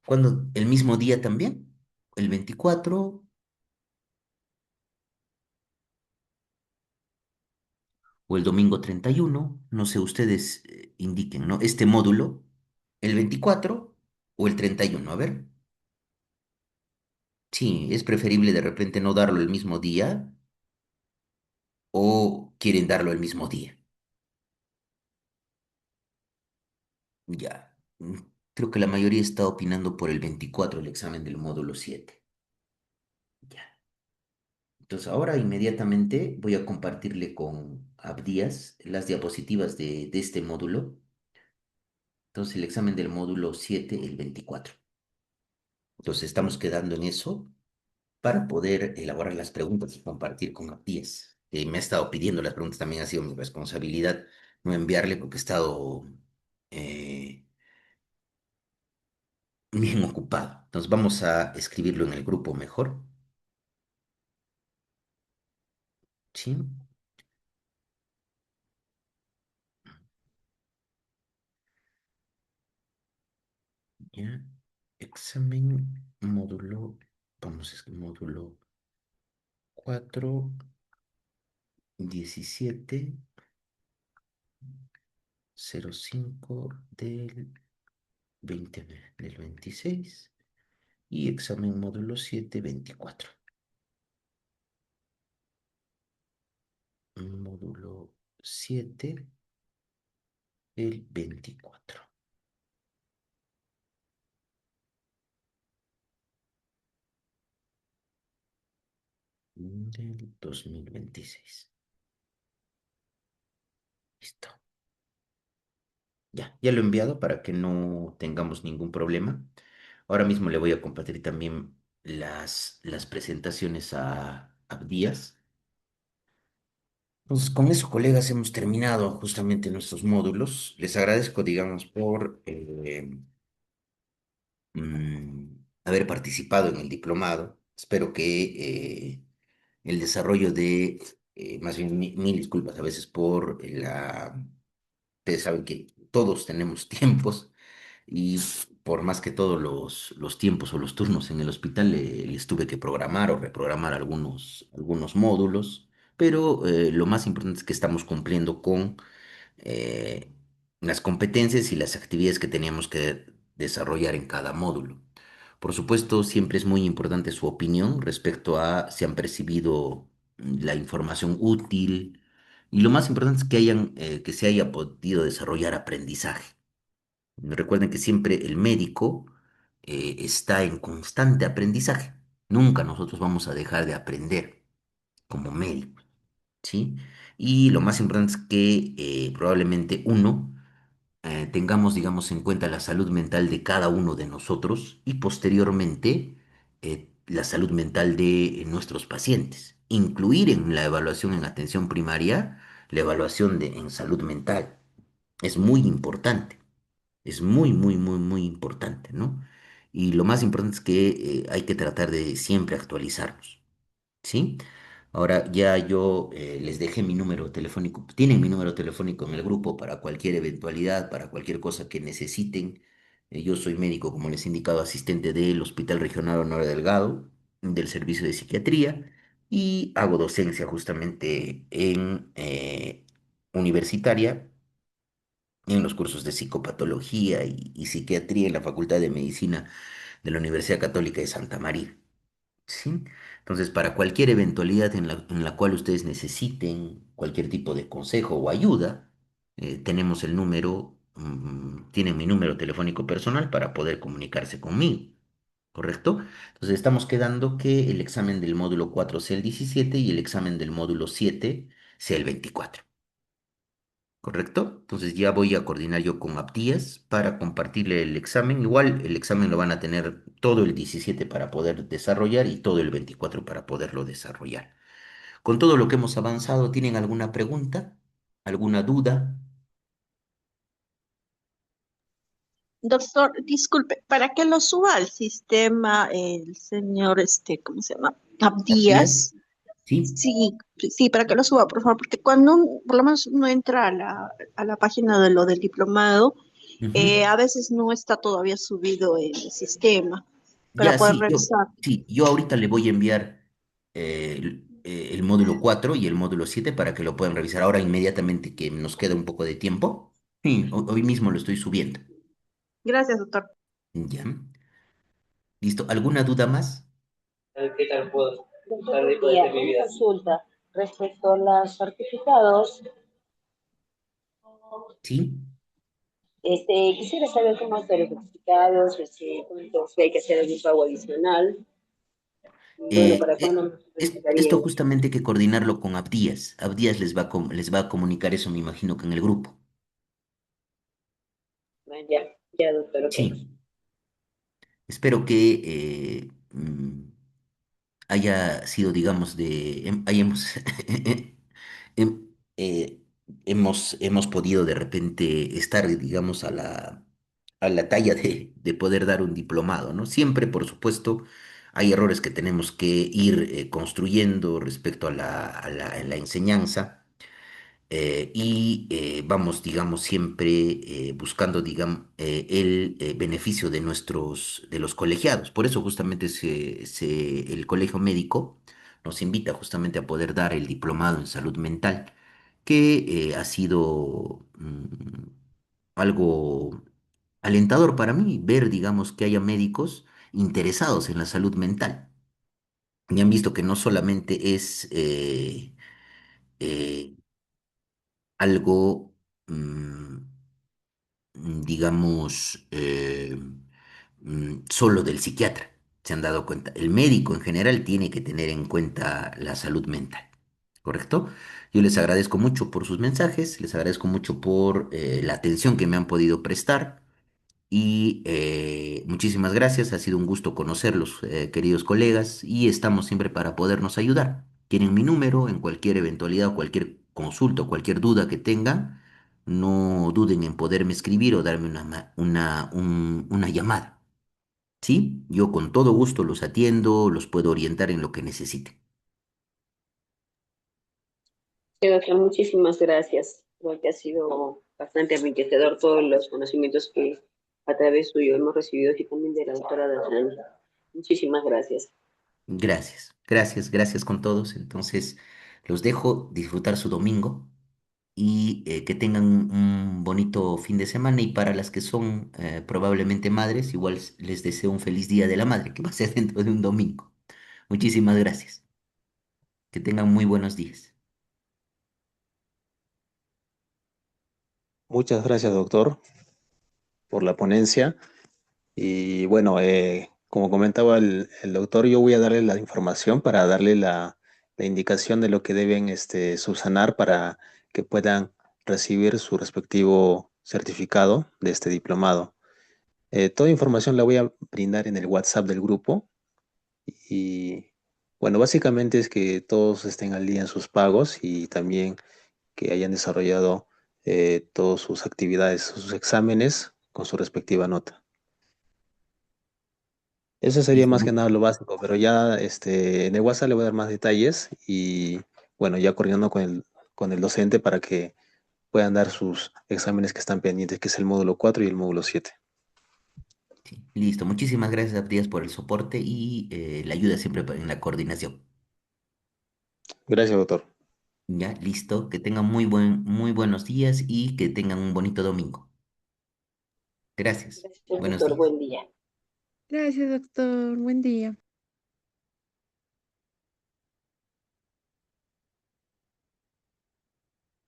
¿Cuándo? ¿El mismo día también? ¿El 24 o el domingo 31? No sé, ustedes indiquen, ¿no? Este módulo, ¿el 24 o el 31? A ver. Sí, es preferible de repente no darlo el mismo día o quieren darlo el mismo día. Ya. Creo que la mayoría está opinando por el 24 el examen del módulo 7. Ya. Entonces ahora inmediatamente voy a compartirle con Abdías las diapositivas de este módulo. Entonces el examen del módulo 7 el 24. Entonces estamos quedando en eso para poder elaborar las preguntas y compartir con Abdías. Me ha estado pidiendo las preguntas, también ha sido mi responsabilidad no enviarle porque he estado eh, bien ocupado. Entonces vamos a escribirlo en el grupo mejor. Sí, ya. Examen módulo, vamos a escribir módulo 4 17 05 del 20 del 26 y examen módulo 7 24. Módulo 7 el 24 del 2026. Listo. Ya lo he enviado para que no tengamos ningún problema. Ahora mismo le voy a compartir también las presentaciones a Abdías. Entonces, con eso, colegas, hemos terminado justamente nuestros módulos. Les agradezco, digamos, por haber participado en el diplomado. Espero que el desarrollo más bien mil disculpas a veces por ustedes saben que todos tenemos tiempos y por más que todos los tiempos o los turnos en el hospital les tuve que programar o reprogramar algunos módulos, pero lo más importante es que estamos cumpliendo con eh, las competencias y las actividades que teníamos que desarrollar en cada módulo. Por supuesto, siempre es muy importante su opinión respecto a si han percibido la información útil y lo más importante es que se haya podido desarrollar aprendizaje. Recuerden que siempre el médico está en constante aprendizaje. Nunca nosotros vamos a dejar de aprender como médicos, ¿sí? Y lo más importante es que probablemente tengamos, digamos, en cuenta la salud mental de cada uno de nosotros y posteriormente la salud mental de nuestros pacientes. Incluir en la evaluación en atención primaria la evaluación en salud mental. Es muy importante. Es muy, muy, muy, muy importante, ¿no? Y lo más importante es que hay que tratar de siempre actualizarnos. ¿Sí? Ahora ya yo les dejé mi número telefónico. Tienen mi número telefónico en el grupo para cualquier eventualidad, para cualquier cosa que necesiten. Yo soy médico, como les he indicado, asistente del Hospital Regional Honorio Delgado, del Servicio de Psiquiatría, y hago docencia justamente en universitaria, en los cursos de psicopatología y psiquiatría en la Facultad de Medicina de la Universidad Católica de Santa María. ¿Sí? Entonces, para cualquier eventualidad en la cual ustedes necesiten cualquier tipo de consejo o ayuda, tenemos el número, tienen mi número telefónico personal para poder comunicarse conmigo, ¿correcto? Entonces, estamos quedando que el examen del módulo 4 sea el 17 y el examen del módulo 7 sea el 24. ¿Correcto? Entonces ya voy a coordinar yo con Abdías para compartirle el examen. Igual el examen lo van a tener todo el 17 para poder desarrollar y todo el 24 para poderlo desarrollar. Con todo lo que hemos avanzado, ¿tienen alguna pregunta? ¿Alguna duda? Doctor, disculpe, ¿para qué lo suba al sistema el señor, ¿cómo se llama? ¿Abdías? Abdías. ¿Sí? Sí, sí, para que lo suba, por favor, porque cuando por lo menos uno entra a la página de lo del diplomado, Ujú. a veces no está todavía subido en el sistema para Ya, poder sí, revisar. yo ahorita le voy a enviar el módulo 4 y el módulo 7 para que lo puedan revisar ahora inmediatamente que nos queda un poco de tiempo. Sí, hoy mismo lo estoy subiendo. Gracias, doctor. Ya. ¿Listo? ¿Alguna duda más? ¿Qué tal puedo usar después de mi vida? Consulta respecto a los certificados. Sí. Quisiera saber cómo hacer los certificados, si hay que hacer algún pago adicional. Y bueno, ¿para cuándo nos Esto presentarían? justamente hay que coordinarlo con Abdías. Abdías les va a comunicar eso, me imagino que en el grupo. Ah, ya, ya, doctor, ok. Sí. Espero que haya sido, digamos, hem- eh, hemos podido de repente estar, digamos, a la talla de poder dar un diplomado, ¿no? Siempre, por supuesto, hay errores que tenemos que ir construyendo respecto a la enseñanza. Y vamos, digamos, siempre buscando, digamos, el beneficio de los colegiados. Por eso justamente el colegio médico nos invita justamente a poder dar el diplomado en salud mental, que ha sido algo alentador para mí ver, digamos, que haya médicos interesados en la salud mental. Y han visto que no solamente es eh, algo, digamos, solo del psiquiatra. Se han dado cuenta. El médico en general tiene que tener en cuenta la salud mental, ¿correcto? Yo les agradezco mucho por sus mensajes, les agradezco mucho por la atención que me han podido prestar. Y muchísimas gracias, ha sido un gusto conocerlos, queridos colegas, y estamos siempre para podernos ayudar. Tienen mi número en cualquier eventualidad o cualquier consulta o cualquier duda que tengan, no duden en poderme escribir o darme una llamada. ¿Sí? Yo con todo gusto los atiendo, los puedo orientar en lo que necesiten. Sí, doctor, muchísimas gracias. Creo que ha sido bastante enriquecedor todos los conocimientos que a través suyo hemos recibido y también de la doctora Dazan. Muchísimas gracias. Gracias, gracias, gracias con todos. Entonces, los dejo disfrutar su domingo y que tengan un bonito fin de semana y para las que son probablemente madres, igual les deseo un feliz Día de la Madre, que va a ser dentro de un domingo. Muchísimas gracias. Que tengan muy buenos días. Muchas gracias, doctor, por la ponencia. Y bueno, como comentaba el doctor, yo voy a darle la información para darle la indicación de lo que deben subsanar para que puedan recibir su respectivo certificado de este diplomado. Toda información la voy a brindar en el WhatsApp del grupo y bueno, básicamente es que todos estén al día en sus pagos y también que hayan desarrollado todas sus actividades, sus exámenes con su respectiva nota. Eso sería Listo, más que nada lo básico, pero ya en el WhatsApp le voy a dar más detalles y bueno, ya coordinando con el docente para que puedan dar sus exámenes que están pendientes, que es el módulo 4 y el módulo 7. sí, listo. Muchísimas gracias, Abdías, por el soporte y la ayuda siempre en la coordinación. Gracias, doctor. Ya, listo. Que tengan muy buenos días y que tengan un bonito domingo. Gracias. Gracias, Buenos doctor. días. Buen día. Gracias, doctor. Buen día.